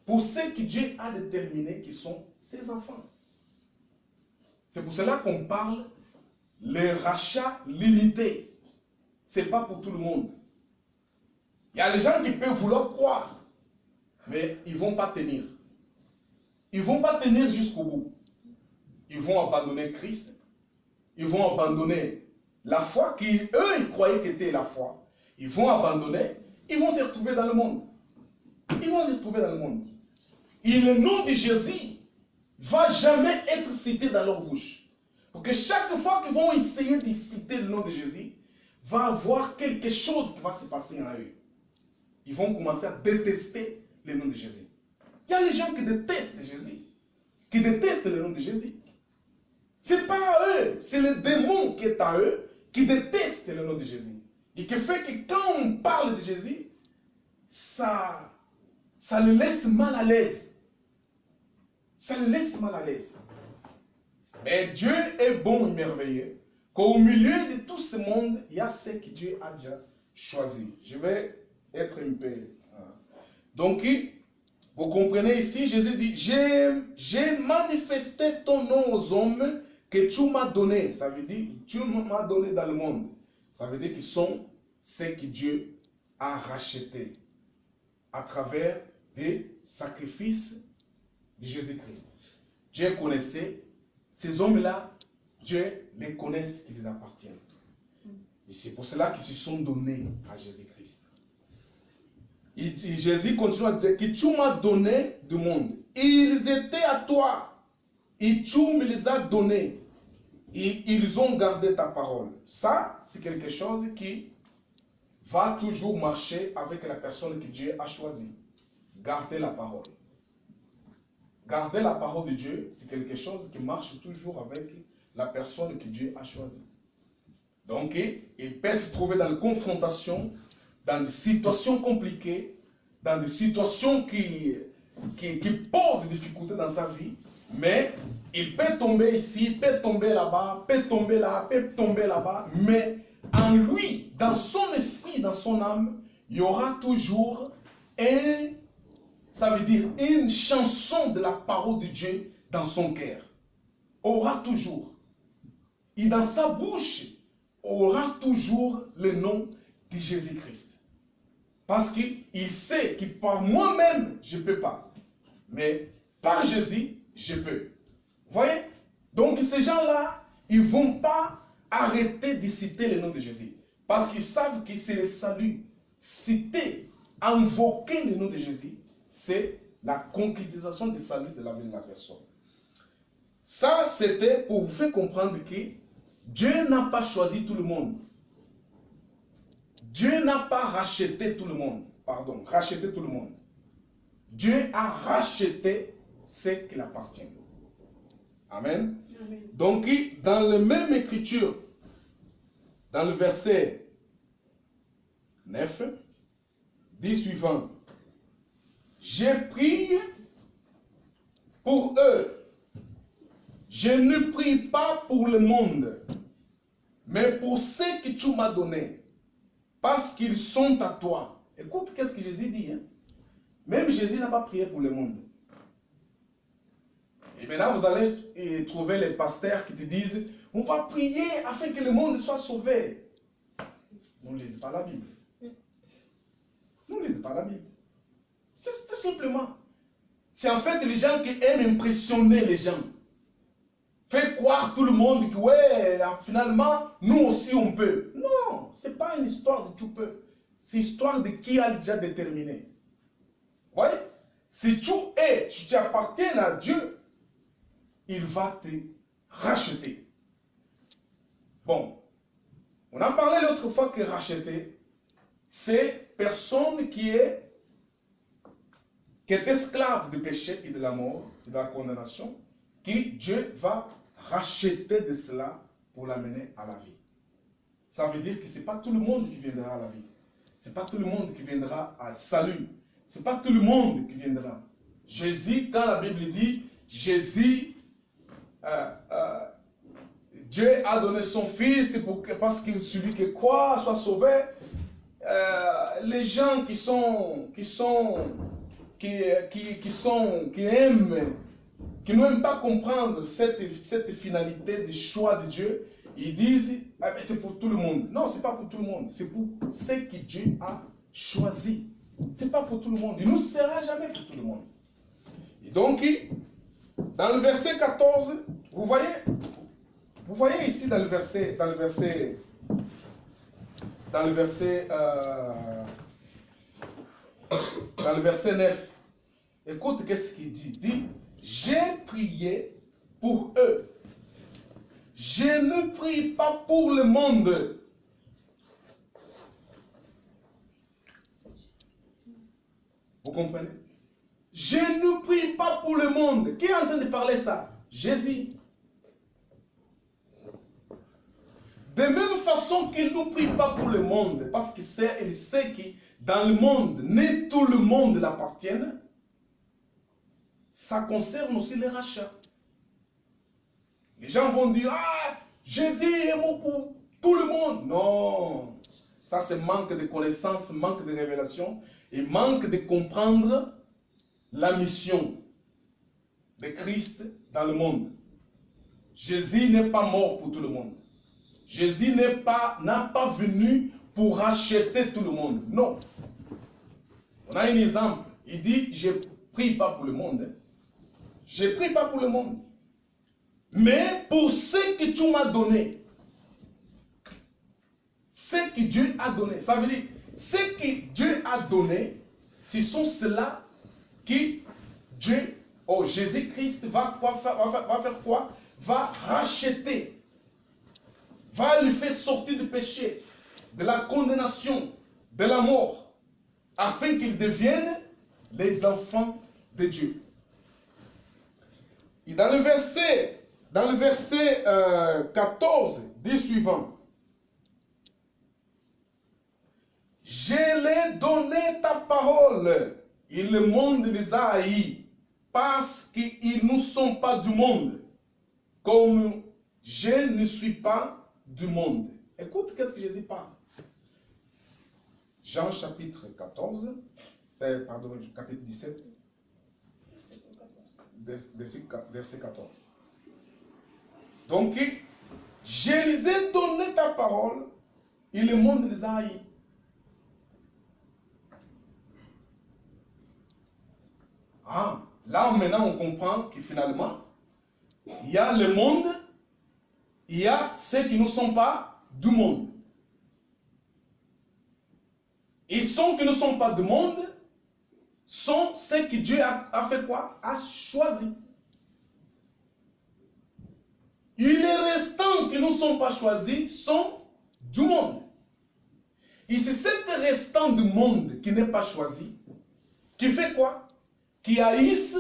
Pour ceux que Dieu a déterminés qui sont ses enfants. C'est pour cela qu'on parle le rachat limité. Ce n'est pas pour tout le monde. Il y a des gens qui peuvent vouloir croire, mais ils ne vont pas tenir. Ils ne vont pas tenir jusqu'au bout. Ils vont abandonner Christ. Ils vont abandonner la foi qu'eux, ils croyaient qu'était la foi. Ils vont abandonner. Ils vont se retrouver dans le monde. Ils vont se retrouver dans le monde. Et le nom de Jésus ne va jamais être cité dans leur bouche. Pour que chaque fois qu'ils vont essayer de citer le nom de Jésus, va avoir quelque chose qui va se passer en eux. Ils vont commencer à détester le nom de Jésus. Il y a les gens qui détestent Jésus, qui détestent le nom de Jésus. Ce n'est pas à eux, c'est le démon qui est à eux, qui déteste le nom de Jésus. Et qui fait que quand on parle de Jésus, ça le laisse mal à l'aise. Ça le laisse mal à l'aise. Mais Dieu est bon et merveilleux, qu'au milieu de tout ce monde, il y a ce que Dieu a déjà choisi. Je vais être un peu... Donc, vous comprenez ici, Jésus dit, j'ai manifesté ton nom aux hommes que tu m'as donné. Ça veut dire, tu m'as donné dans le monde. Ça veut dire qu'ils sont ceux que Dieu a rachetés à travers des sacrifices de Jésus-Christ. Dieu connaissait ces hommes-là, Dieu les connaît, qui les appartiennent. Et c'est pour cela qu'ils se sont donnés à Jésus-Christ. Et Jésus continue à dire que tu m'as donné du monde. Ils étaient à toi. Et tu me les as donnés. Et ils ont gardé ta parole. Ça, c'est quelque chose qui va toujours marcher avec la personne que Dieu a choisie. Garder la parole. Garder la parole de Dieu, c'est quelque chose qui marche toujours avec la personne que Dieu a choisie. Donc, il peut se trouver dans la confrontation, dans des situations compliquées, dans des situations qui posent des difficultés dans sa vie, mais il peut tomber ici, il peut tomber là-bas, peut tomber là, peut tomber là-bas, mais en lui, dans son esprit, dans son âme, il y aura toujours ça veut dire une chanson de la parole de Dieu dans son cœur. Aura toujours. Et dans sa bouche, aura toujours le nom de Jésus-Christ. Parce qu'il sait que par moi-même, je ne peux pas. Mais par Jésus, je peux. Vous voyez? Donc ces gens-là, ils ne vont pas arrêter de citer le nom de Jésus. Parce qu'ils savent que c'est le salut. Citer, invoquer le nom de Jésus, c'est la concrétisation du salut de la vie de la personne. Ça, c'était pour vous faire comprendre que Dieu n'a pas choisi tout le monde. Dieu n'a pas racheté tout le monde. Pardon, racheté tout le monde. Dieu a racheté ce qui appartient. Amen. Amen. Donc, dans la même écriture, dans le verset 9, dit suivant, j'ai prié pour eux. Je ne prie pas pour le monde, mais pour ceux que tu m'as donnés, parce qu'ils sont à toi. Écoute, qu'est-ce que Jésus dit, hein? Même Jésus n'a pas prié pour le monde. Et maintenant, vous allez trouver les pasteurs qui te disent, on va prier afin que le monde soit sauvé. Vous ne lisez pas la Bible. Vous ne lisez pas la Bible. C'est tout simplement. C'est en fait les gens qui aiment impressionner les gens. Faire croire tout le monde que, ouais, finalement, nous aussi on peut. Non, ce n'est pas une histoire de tu peux. C'est une histoire de qui a déjà déterminé. Vous voyez? Si tu appartiens à Dieu, il va te racheter. Bon, on a parlé l'autre fois que racheter, c'est personne qui est esclave du péché et de la mort et de la condamnation, qui Dieu va racheter de cela pour l'amener à la vie. Ça veut dire que ce n'est pas tout le monde qui viendra à la vie. Ce n'est pas tout le monde qui viendra à salut. Ce n'est pas tout le monde qui viendra. Jésus, quand la Bible dit, Jésus, Dieu a donné son Fils parce que celui qui croit soit sauvé. Les gens qui aiment, qui n'aiment pas comprendre cette finalité du choix de Dieu, ils disent, ah, c'est pour tout le monde. Non, ce n'est pas pour tout le monde. C'est pour ceux que Dieu a choisis. Ce n'est pas pour tout le monde. Il ne sera jamais pour tout le monde. Et donc, dans le verset 14, vous voyez ici dans le verset 9, écoute qu'est-ce qu'il dit. Il dit, j'ai prié pour eux. Je ne prie pas pour le monde. Vous comprenez? Je ne prie pas pour le monde. Qui est en train de parler ça? Jésus. De même façon qu'il ne prie pas pour le monde, parce qu'il sait que dans le monde, ni tout le monde l'appartienne, ça concerne aussi les rachats. Les gens vont dire, ah, Jésus est mort pour tout le monde. Non, ça c'est manque de connaissance, manque de révélation et manque de comprendre la mission de Christ dans le monde. Jésus n'est pas mort pour tout le monde. Jésus n'a pas venu pour racheter tout le monde. Non. On a un exemple. Il dit, je ne prie pas pour le monde. Je ne prie pas pour le monde. Mais pour ce que tu m'as donné. Ce que Dieu a donné. Ça veut dire, ce que Dieu a donné, ce sont ceux-là qui Dieu, Jésus-Christ va faire quoi? Va racheter. Va lui faire sortir du péché, de la condamnation, de la mort, afin qu'ils deviennent les enfants de Dieu. Et dans le verset 14, dit suivant, je l'ai donné ta parole, et le monde les a haïs, parce qu'ils ne sont pas du monde, comme je ne suis pas du monde. Écoute, qu'est-ce que Jésus parle? Jean chapitre 14, chapitre 17, verset 14. Donc, je les ai donné ta parole, et le monde les a haïs. Ah, là maintenant on comprend que finalement, il y a le monde, il y a ceux qui ne sont pas du monde. Et ceux qui ne sont pas du monde sont ceux que Dieu a fait quoi? A choisi. Et les restants qui ne sont pas choisis sont du monde. Et c'est cet restant du monde qui n'est pas choisi, qui fait quoi? Qui haïssent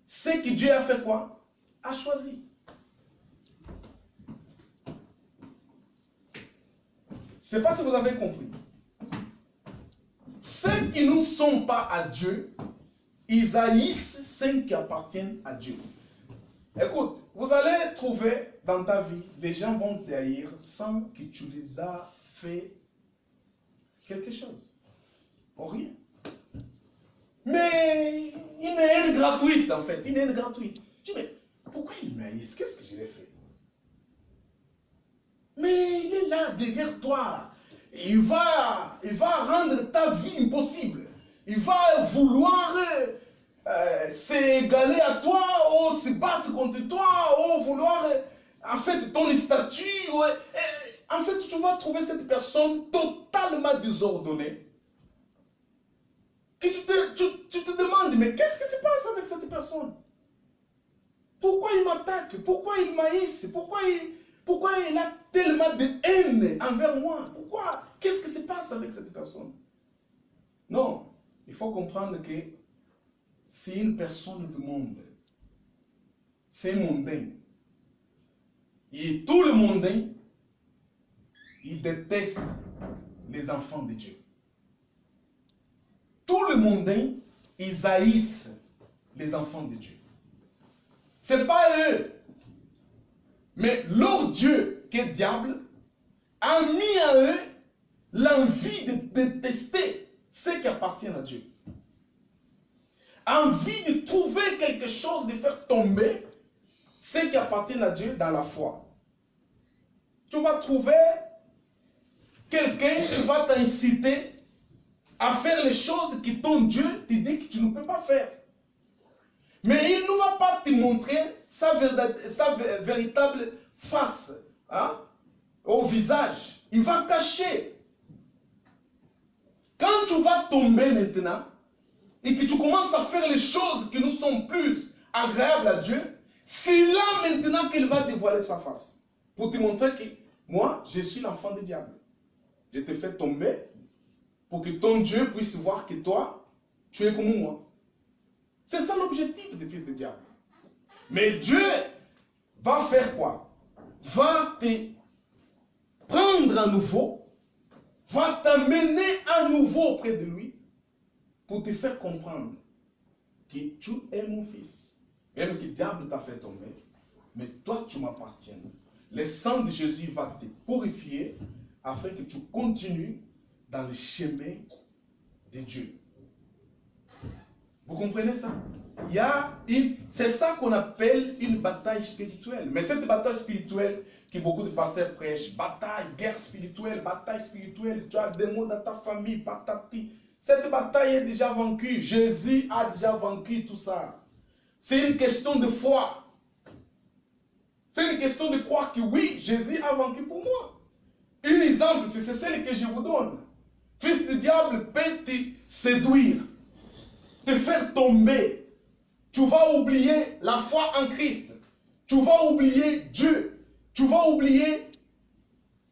ce que Dieu a fait quoi? A choisi. Je ne sais pas si vous avez compris. Ceux qui ne sont pas à Dieu, ils haïssent ceux qui appartiennent à Dieu. Écoute, vous allez trouver dans ta vie, les gens vont te haïr sans que tu les as fait quelque chose. Ou rien. Mais une haine gratuite, en fait. Une haine gratuite. Tu dis, mais pourquoi il m'haïssent? Qu'est-ce que je l'ai fait? Mais il est là, derrière toi. Il va rendre ta vie impossible. Il va vouloir s'égaler à toi, ou se battre contre toi, ou vouloir, en fait, ton statut. En fait, tu vas trouver cette personne totalement désordonnée. Que tu te demandes, mais qu'est-ce qui se passe avec cette personne? Pourquoi il m'attaque? Pourquoi il m'haïsse? Pourquoi il a tellement de haine envers moi? Pourquoi? Qu'est-ce qui se passe avec cette personne? Non, il faut comprendre que c'est une personne du monde. C'est mondain. Et tout le mondain, il déteste les enfants de Dieu. Tout le mondain, ils haïssent les enfants de Dieu. Ce n'est pas eux. Mais leur Dieu, qui est le diable, a mis à eux l'envie de détester ceux qui appartiennent à Dieu. Envie de trouver quelque chose, de faire tomber ceux qui appartiennent à Dieu dans la foi. Tu vas trouver quelqu'un qui va t'inciter à faire les choses que ton Dieu te dit que tu ne peux pas faire. Mais il ne va pas te montrer sa véritable face, hein, au visage. Il va cacher. Quand tu vas tomber maintenant, et que tu commences à faire les choses qui ne sont plus agréables à Dieu, c'est là maintenant qu'il va dévoiler sa face. Pour te montrer que moi, je suis l'enfant du diable. Je te fais tomber pour que ton Dieu puisse voir que toi, tu es comme moi. C'est ça l'objectif des fils du diable. Mais Dieu va faire quoi? Va te prendre à nouveau, va t'amener à nouveau auprès de lui pour te faire comprendre que tu es mon fils. Même que le diable t'a fait tomber, mais toi tu m'appartiens. Le sang de Jésus va te purifier afin que tu continues dans le chemin de Dieu. Vous comprenez ça? C'est ça qu'on appelle une bataille spirituelle. Mais cette bataille spirituelle que beaucoup de pasteurs prêchent, bataille, guerre spirituelle, tu as des mots dans ta famille, patati. Cette bataille est déjà vaincue. Jésus a déjà vaincu tout ça. C'est une question de foi. C'est une question de croire que oui, Jésus a vaincu pour moi. Un exemple, c'est celle que je vous donne. Fils du diable peut te séduire, te faire tomber. Tu vas oublier la foi en Christ. Tu vas oublier Dieu. Tu vas oublier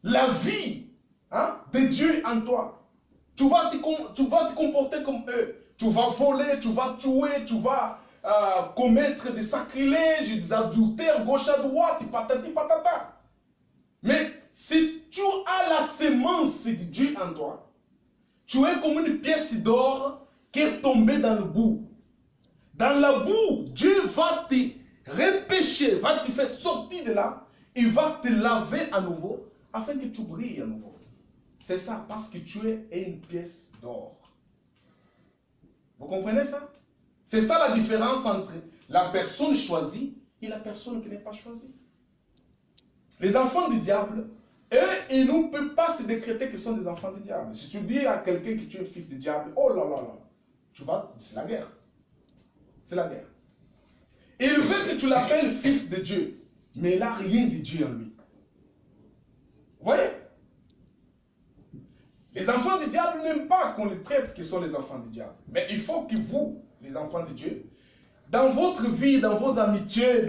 la vie, hein, de Dieu en toi. Tu vas te comporter comme eux. Tu vas voler, tu vas tuer, tu vas commettre des sacrilèges, des adultères, gauche à droite, patati patata. Mais si tu as la sémence de Dieu en toi, tu es comme une pièce d'or qui est tombée dans le boue. Dans la boue, Dieu va te repêcher, va te faire sortir de là, il va te laver à nouveau, afin que tu brilles à nouveau. C'est ça, parce que tu es une pièce d'or. Vous comprenez ça? C'est ça la différence entre la personne choisie et la personne qui n'est pas choisie. Les enfants du diable, eux, ils ne peuvent pas se décréter qu'ils sont des enfants du diable. Si tu dis à quelqu'un que tu es fils du diable, oh là là là, c'est la guerre. C'est la guerre. Il veut que tu l'appelles fils de Dieu, mais il n'a rien de Dieu en lui. Vous voyez? Les enfants du diable n'aiment pas qu'on les traite qui sont les enfants du diable. Mais il faut que vous, les enfants de Dieu, dans votre vie, dans vos amitiés,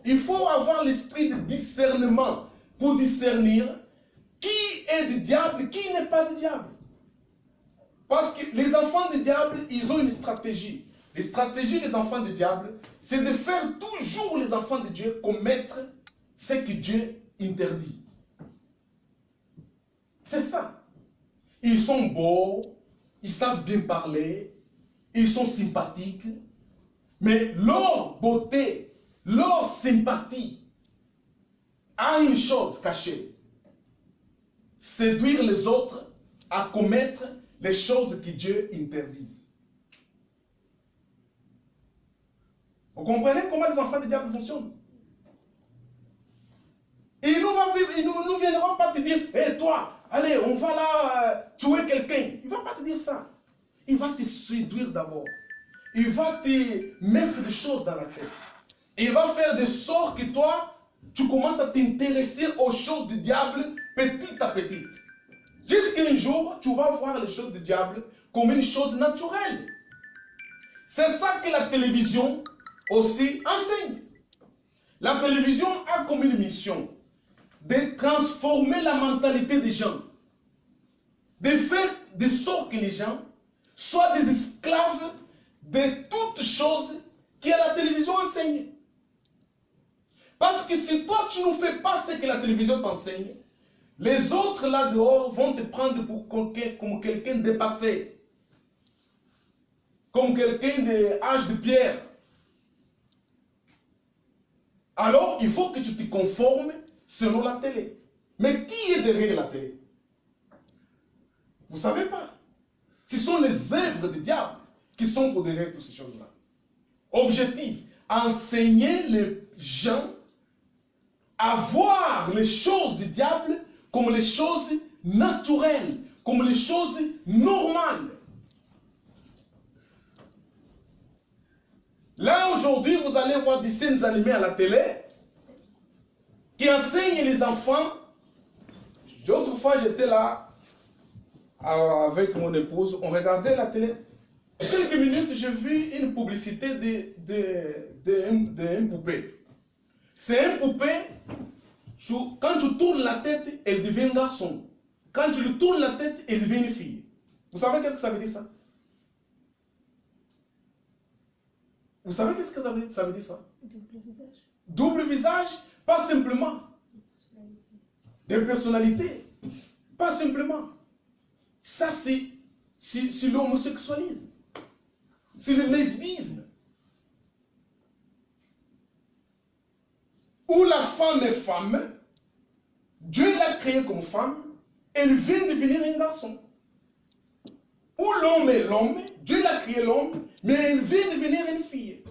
il faut avoir l'esprit de discernement pour discernir qui est du diable, qui n'est pas du diable. Parce que les enfants du diable, ils ont une stratégie. Les stratégies des enfants du diable, c'est de faire toujours les enfants de Dieu commettre ce que Dieu interdit. C'est ça. Ils sont beaux, ils savent bien parler, ils sont sympathiques, mais leur beauté, leur sympathie a une chose cachée. Séduire les autres à commettre les choses que Dieu interdise. Vous comprenez comment les enfants du diable fonctionnent? Et ils ne viendront pas te dire, hé toi, allez, on va là tuer quelqu'un. Il ne va pas te dire ça. Il va te séduire d'abord. Il va te mettre des choses dans la tête. Et il va faire de sorte que toi, tu commences à t'intéresser aux choses du diable petit à petit. Jusqu'à un jour, tu vas voir les choses du diable comme une chose naturelle. C'est ça que la télévision aussi enseigne. La télévision a comme une mission de transformer la mentalité des gens, de faire de sorte que les gens soient des esclaves de toutes choses que la télévision enseigne. Parce que si toi tu ne fais pas ce que la télévision t'enseigne, les autres là dehors vont te prendre pour comme quelqu'un dépassé, comme quelqu'un d'âge de pierre. Alors il faut que tu te conformes selon la télé. Mais qui est derrière la télé? Vous ne savez pas. Ce sont les œuvres du diable qui sont pour derrière toutes ces choses-là. Objectif, enseigner les gens à voir les choses du diable comme les choses naturelles, comme les choses normales. Là, aujourd'hui, vous allez voir des scènes animées à la télé qui enseignent les enfants. Autrefois, j'étais là avec mon épouse, on regardait la télé. Quelques minutes, j'ai vu une publicité d'une poupée. C'est une poupée, quand tu tournes la tête, elle devient un garçon. Quand tu lui tournes la tête, elle devient une fille. Vous savez qu'est-ce que ça veut dire ça? Vous savez qu'est-ce que ça veut dire ça? Double visage. Double visage, pas simplement. Des personnalités, pas simplement. Ça, c'est l'homosexualisme. C'est le lesbisme. Où la femme est femme, Dieu l'a créée comme femme, elle vient devenir un garçon. Où l'homme est l'homme, Dieu l'a créé l'homme, mais elle vient devenir une fille.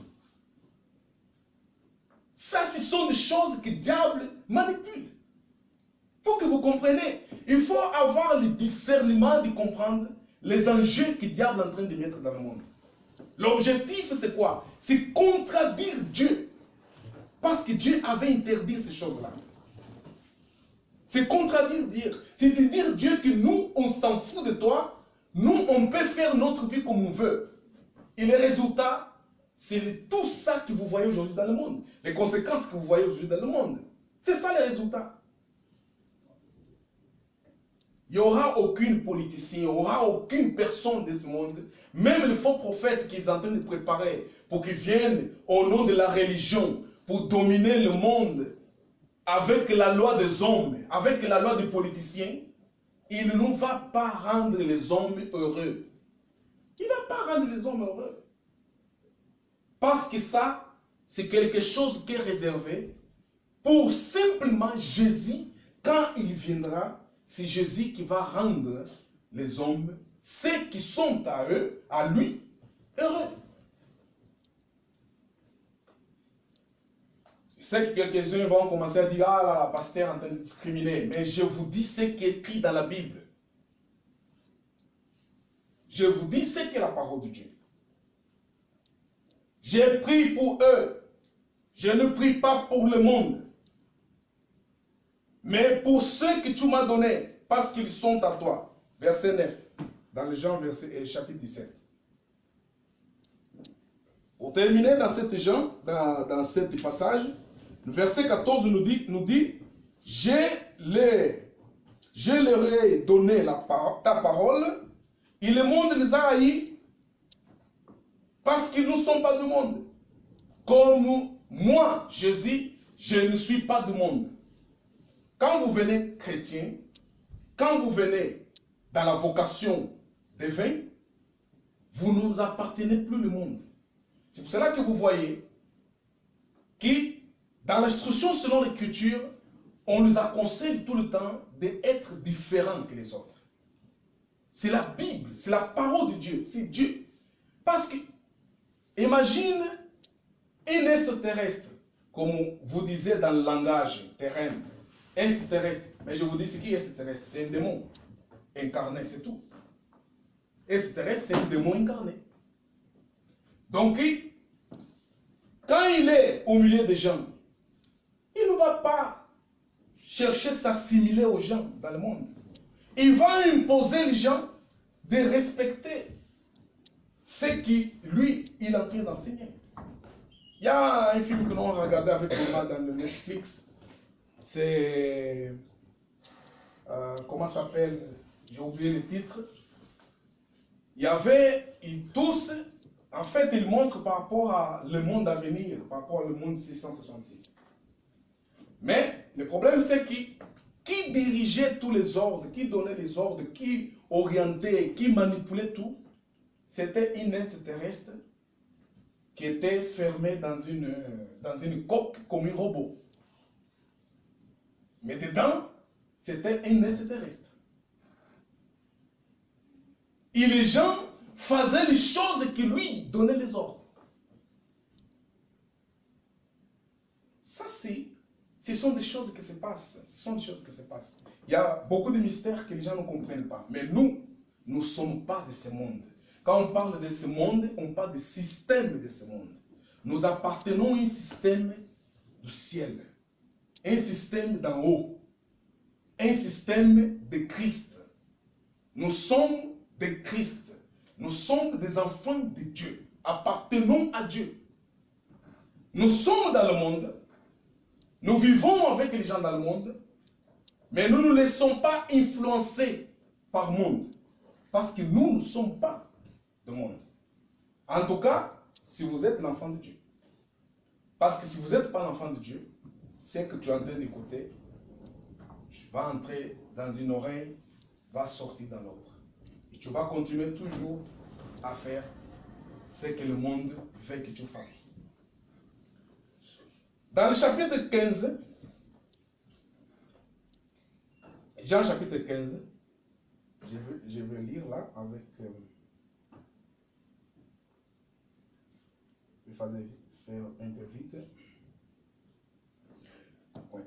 Ça, ce sont des choses que le diable manipule. Il faut que vous compreniez. Il faut avoir le discernement de comprendre les enjeux que le diable est en train de mettre dans le monde. L'objectif, c'est quoi? C'est contredire Dieu. Parce que Dieu avait interdit ces choses-là. C'est contredire Dieu. C'est de dire Dieu que nous, on s'en fout de toi. Nous, on peut faire notre vie comme on veut. Et les résultats, c'est tout ça que vous voyez aujourd'hui dans le monde. Les conséquences que vous voyez aujourd'hui dans le monde. C'est ça les résultats. Il n'y aura aucune politicien, il n'y aura aucune personne de ce monde, même les faux prophètes qu'ils sont en train de préparer pour qu'ils viennent au nom de la religion, pour dominer le monde avec la loi des hommes, avec la loi des politiciens, il ne va pas rendre les hommes heureux. Il ne va pas rendre les hommes heureux. Parce que ça, c'est quelque chose qui est réservé pour simplement Jésus, quand il viendra, c'est Jésus qui va rendre les hommes, ceux qui sont à eux, à lui, heureux. Je sais que quelques-uns vont commencer à dire, ah là, la pasteur est en train de discriminer. Mais je vous dis ce qui est écrit dans la Bible. Je vous dis ce qu'est la parole de Dieu. J'ai prié pour eux. Je ne prie pas pour le monde. Mais pour ceux que tu m'as donnés, parce qu'ils sont à toi. Verset 9, dans le Jean chapitre 17. Pour terminer dans cette dans cet passage, le verset 14 nous dit je leur ai donné ta parole, et le monde les a haïs parce qu'ils ne sont pas du monde. Comme moi, Jésus, je ne suis pas du monde. Quand vous venez chrétien, quand vous venez dans la vocation divine, vous ne appartenez plus au monde. C'est pour cela que vous voyez que dans l'instruction selon l'écriture, on nous conseille tout le temps d'être différents que les autres. C'est la Bible, c'est la parole de Dieu, c'est Dieu. Parce que, imagine un extraterrestre, comme vous disiez dans le langage terrain, extraterrestre. Mais je vous dis ce qui est extraterrestre, c'est un démon incarné, c'est tout. Extraterrestre, c'est un démon incarné. Donc, quand il est au milieu des gens, il ne va pas chercher s'assimiler aux gens dans le monde. Il va imposer les gens de respecter ce qui, lui, il est en train d'enseigner. Il y a un film que l'on a regardé avec Thomas dans le Netflix. C'est... comment ça s'appelle? J'ai oublié le titre. Il y avait, tous, en fait, il montre par rapport à le monde à venir, par rapport au monde 666. Mais le problème, c'est qui dirigeait tous les ordres, qui donnait les ordres, qui orientait, qui manipulait tout, c'était une extraterrestre qui était fermée dans une coque comme un robot. Mais dedans, c'était un extraterrestre. Et les gens faisaient les choses qui lui donnaient les ordres. Ça, ce sont des choses qui se passent. Ce sont des choses qui se passent. Il y a beaucoup de mystères que les gens ne comprennent pas. Mais nous ne sommes pas de ce monde. Quand on parle de ce monde, on parle du système de ce monde. Nous appartenons à un système du ciel. Un système d'en haut. Un système de Christ. Nous sommes de Christ. Nous sommes des enfants de Dieu. Appartenons à Dieu. Nous sommes dans le monde. Nous vivons avec les gens dans le monde. Mais nous ne nous laissons pas influencer par le monde. Parce que nous ne sommes pas du monde. En tout cas, si vous êtes l'enfant de Dieu. Parce que si vous n'êtes pas l'enfant de Dieu, c'est que tu es en train d'écouter. Tu vas entrer dans une oreille, va sortir dans l'autre. Et tu vas continuer toujours à faire ce que le monde veut que tu fasses. Dans le chapitre 15, Jean chapitre 15, je vais lire là avec... je vais faire un peu vite. Ouais.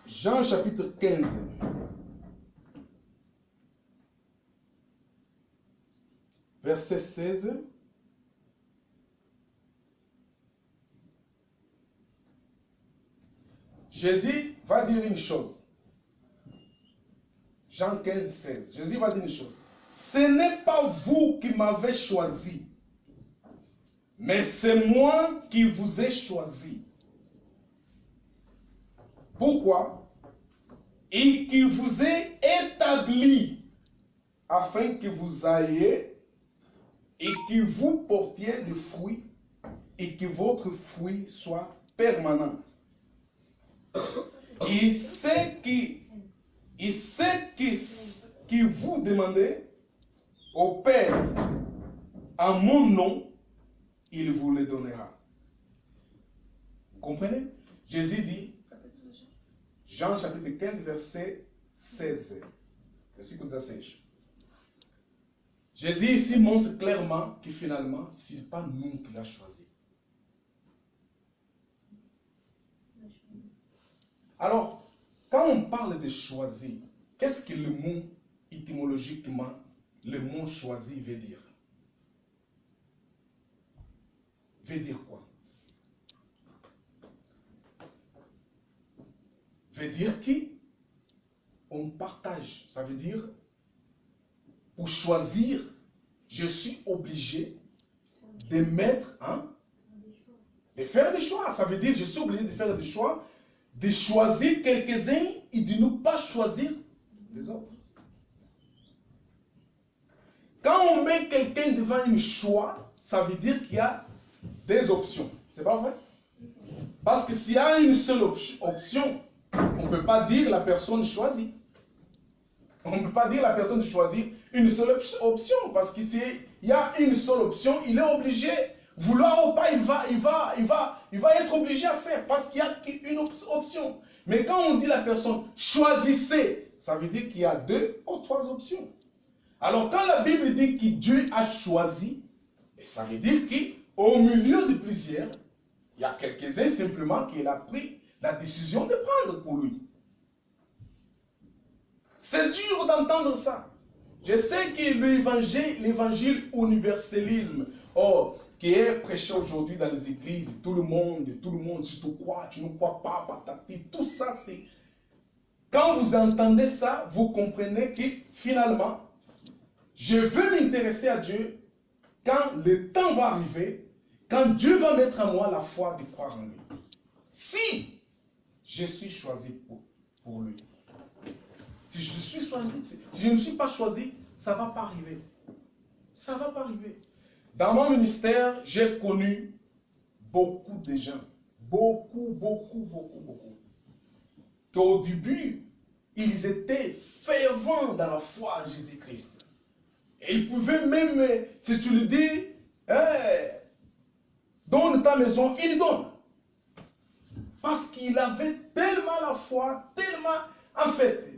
Jean chapitre 15. Verset 16. Jésus va dire une chose. Jean 15, 16. Jésus va dire une chose. Ce n'est pas vous qui m'avez choisi, mais c'est moi qui vous ai choisi. Pourquoi? Et qui vous ai établi afin que vous ayez et que vous portiez des fruits et que votre fruit soit permanent. Et ce qui vous demandez au Père en mon nom, il vous le donnera. Vous comprenez? Jésus dit, Jean chapitre 15, verset 16. Verset 16. Jésus ici montre clairement que finalement, ce n'est pas nous qui l'a choisi. Alors, quand on parle de choisir, qu'est-ce que le mot, étymologiquement, le mot choisi veut dire? Veut dire quoi? Veut dire qu'on partage. Ça veut dire, pour choisir, je suis obligé de mettre, hein, de faire des choix. Ça veut dire, je suis obligé de faire des choix, de choisir quelques-uns et de ne pas choisir les autres. Quand on met quelqu'un devant un choix, ça veut dire qu'il y a des options. C'est pas vrai? Parce que s'il y a une seule option, on ne peut pas dire la personne choisit. On ne peut pas dire la personne de choisir une seule option. Parce qu'il y a une seule option, il est obligé, vouloir ou pas, il va être obligé à faire. Parce qu'il n'y a qu'une option. Mais quand on dit la personne choisissez, ça veut dire qu'il y a 2 ou 3 options. Alors quand la Bible dit que Dieu a choisi, ça veut dire qu'au milieu de plusieurs, il y a quelques-uns simplement qu'il a pris la décision de prendre pour lui. C'est dur d'entendre ça. Je sais que l'évangile universalisme, qui est prêché aujourd'hui dans les églises, tout le monde, si tu crois, tu ne crois pas, patati, tout ça, c'est... Quand vous entendez ça, vous comprenez que finalement, je veux m'intéresser à Dieu quand le temps va arriver, quand Dieu va mettre en moi la foi de croire en lui. Si je suis choisi pour lui. Si je suis choisi, si je ne suis pas choisi, ça ne va pas arriver. Ça ne va pas arriver. Dans mon ministère, j'ai connu beaucoup de gens. Beaucoup. Qu'au début, ils étaient fervents dans la foi en Jésus-Christ. Et ils pouvaient même, si tu lui dis, donne ta maison, il donne. Parce qu'il avait tellement la foi, tellement, en fait.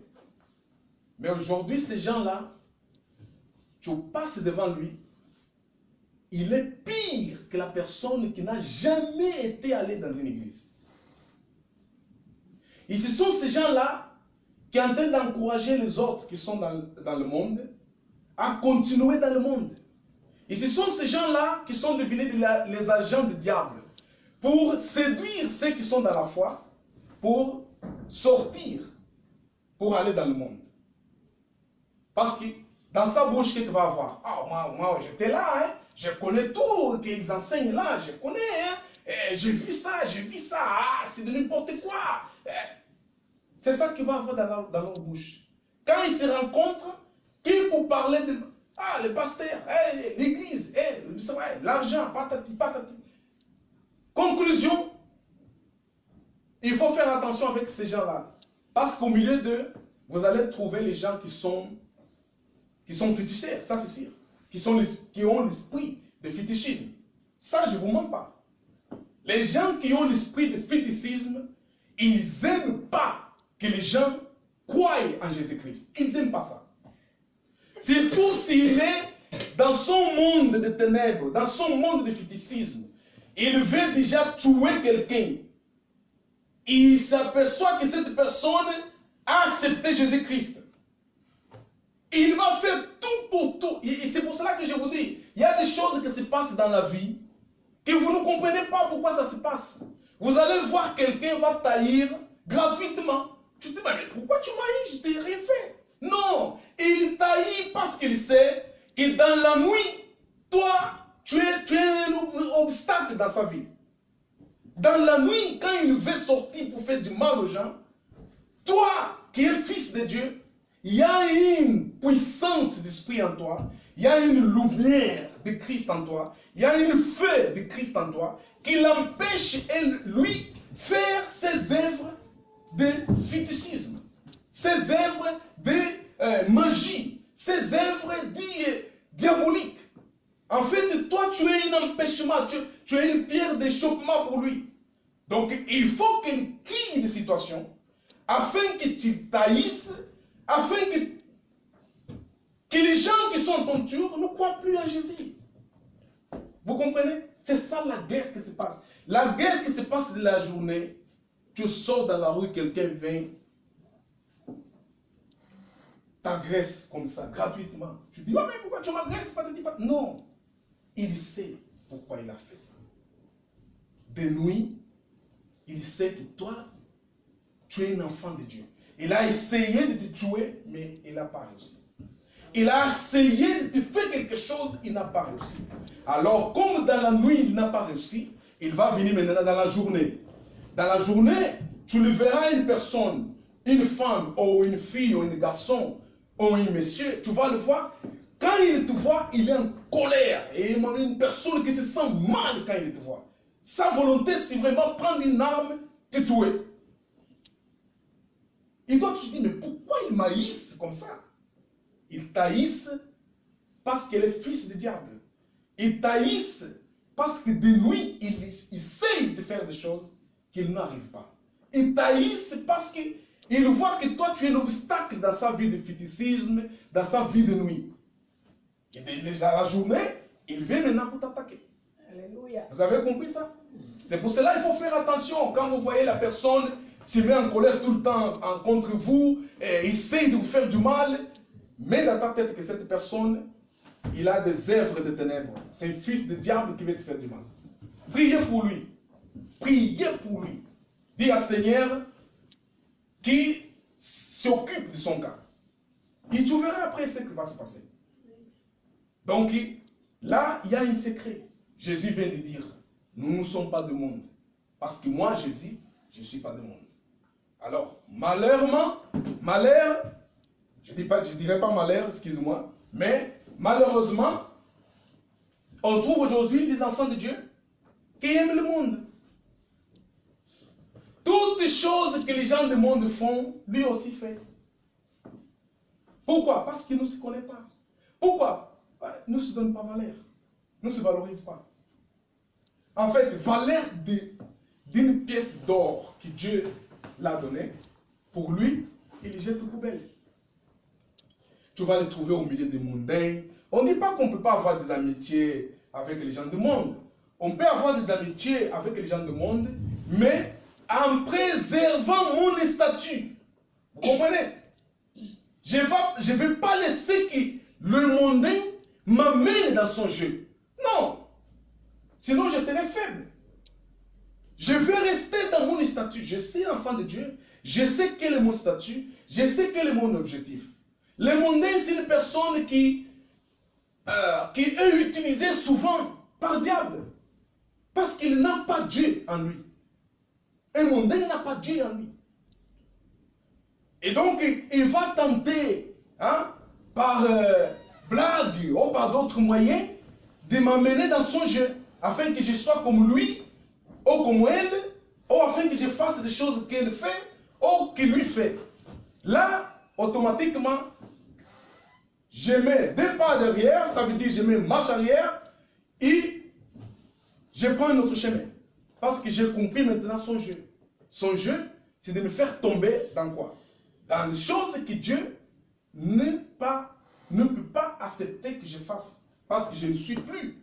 Mais aujourd'hui, ces gens-là, tu passes devant lui, il est pire que la personne qui n'a jamais été allée dans une église. Et ce sont ces gens-là qui sont en train d'encourager les autres qui sont dans le monde à continuer dans le monde. Et ce sont ces gens-là qui sont devenus les agents du diable pour séduire ceux qui sont dans la foi, pour sortir, pour aller dans le monde. Parce que dans sa bouche, qu'est-ce qu'il va avoir? Ah, moi j'étais là, hein, je connais tout qu'ils enseignent là, je connais, hein, j'ai vu ça, c'est de n'importe quoi. C'est ça qu'il va avoir dans leur bouche. Quand ils se rencontrent, qui pour parler de... le pasteur, l'église, l'argent, patati. Conclusion, il faut faire attention avec ces gens-là. Parce qu'au milieu d'eux, vous allez trouver les gens qui sont fétichistes, ça c'est sûr. Qui ont l'esprit de fétichisme. Ça, je ne vous mens pas. Les gens qui ont l'esprit de fétichisme, ils n'aiment pas que les gens croient en Jésus-Christ. Ils n'aiment pas ça. Surtout s'il est dans son monde de ténèbres, dans son monde de fétichisme. Il veut déjà tuer quelqu'un. Il s'aperçoit que cette personne a accepté Jésus-Christ. Il va faire tout pour tout. Et c'est pour cela que je vous dis, il y a des choses qui se passent dans la vie que vous ne comprenez pas pourquoi ça se passe. Vous allez voir quelqu'un va taillir gratuitement. Tu te dis, mais pourquoi tu m'haïs? Je t'ai rien fait. Non, il taillit parce qu'il sait que dans la nuit, toi, tu es un obstacle dans sa vie. Dans la nuit, quand il veut sortir pour faire du mal aux gens, toi qui es fils de Dieu, il y a une puissance d'esprit en toi, il y a une lumière de Christ en toi, il y a une feu de Christ en toi qui l'empêche, lui, faire ses œuvres de fétichisme, ses œuvres de magie, ses œuvres diaboliques. En fait, toi, tu es un empêchement, tu es une pierre d'achoppement pour lui. Donc, il faut qu'il crée des situations afin que tu taillisses, afin que les gens qui sont en ton tour ne croient plus en Jésus. Vous comprenez? C'est ça la guerre qui se passe. La guerre qui se passe de la journée, tu sors dans la rue, quelqu'un vient, t'agresse comme ça, gratuitement. Tu dis, oh, mais pourquoi tu m'agresses? Non. Il sait pourquoi il a fait ça. De nuit, il sait que toi, tu es un enfant de Dieu. Il a essayé de te tuer, mais il n'a pas réussi. Il a essayé de te faire quelque chose, il n'a pas réussi. Alors, comme dans la nuit, il n'a pas réussi, il va venir maintenant dans la journée. Dans la journée, tu le verras une personne, une femme, ou une fille, ou un garçon, ou un monsieur, tu vas le voir. Quand il te voit, il est en colère. Et une personne qui se sent mal quand il te voit. Sa volonté, c'est vraiment prendre une arme, te tuer. Et toi, tu te dis, mais pourquoi ils m'haïssent comme ça? Ils t'haïssent parce qu'il est fils du diable. Ils t'haïssent parce que de nuit, ils essayent de faire des choses qu'ils n'arrivent pas. Ils t'haïssent parce qu'ils voient que toi, tu es un obstacle dans sa vie de fétichisme, dans sa vie de nuit. Et déjà la journée, il vient maintenant pour t'attaquer. Alléluia. Vous avez compris ça? C'est pour cela qu'il faut faire attention. Quand vous voyez la personne se met en colère tout le temps contre vous, et essaye de vous faire du mal, mets dans ta tête que cette personne, il a des œuvres de ténèbres. C'est un fils de diable qui veut te faire du mal. Priez pour lui. Priez pour lui. Dis à Seigneur qui s'occupe de son cas. Et tu verras après ce qui va se passer. Donc, là, il y a un secret. Jésus vient de dire, nous ne sommes pas du monde. Parce que moi, Jésus, je ne suis pas du monde. Alors, malheur, je ne dirais pas malheur, excuse-moi, mais malheureusement, on trouve aujourd'hui des enfants de Dieu qui aiment le monde. Toutes les choses que les gens du monde font, lui aussi fait. Pourquoi? Parce qu'il ne se connaît pas. Pourquoi? Il ne se donne pas valeur. Il ne se valorise pas. En fait, valeur d'une pièce d'or que Dieu l'a donnée, pour lui, il les jette aux poubelles. Tu vas les trouver au milieu des mondains. On ne dit pas qu'on ne peut pas avoir des amitiés avec les gens du monde. On peut avoir des amitiés avec les gens du monde, mais en préservant mon statut. Vous comprenez? Je ne vais pas laisser que le mondain m'amène dans son jeu. Non. Sinon, je serai faible. Je vais rester dans mon statut. Je suis enfant de Dieu. Je sais quel est mon statut. Je sais quel est mon objectif. Le mondain, c'est une personne qui est utilisée souvent par diable. Parce qu'il n'a pas Dieu en lui. Un mondain n'a pas Dieu en lui. Et donc, il va tenter, par blague ou par d'autres moyens, de m'amener dans son jeu, afin que je sois comme lui, ou comme elle, ou afin que je fasse des choses qu'elle fait, ou qu'il lui fait. Là, automatiquement, je mets deux pas derrière, ça veut dire je mets marche arrière, et je prends un autre chemin. Parce que j'ai compris maintenant son jeu. Son jeu, c'est de me faire tomber dans quoi? Dans les choses que Dieu ne peut pas accepter que je fasse. Parce que je ne suis plus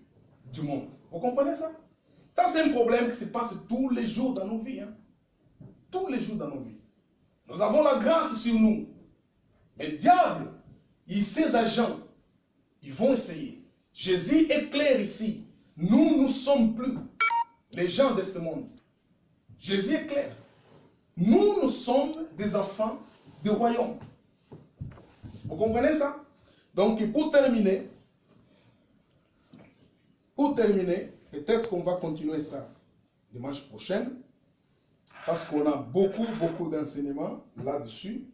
du monde. Vous comprenez ça? Ça, c'est un problème qui se passe tous les jours dans nos vies. Tous les jours dans nos vies. Nous avons la grâce sur nous. Mais le diable, ses agents, ils vont essayer. Jésus est clair ici. Nous ne sommes plus les gens de ce monde. Jésus est clair. Nous sommes des enfants du royaume. Vous comprenez ça? Donc, pour terminer, peut-être qu'on va continuer ça dimanche prochain, parce qu'on a beaucoup d'enseignements là-dessus.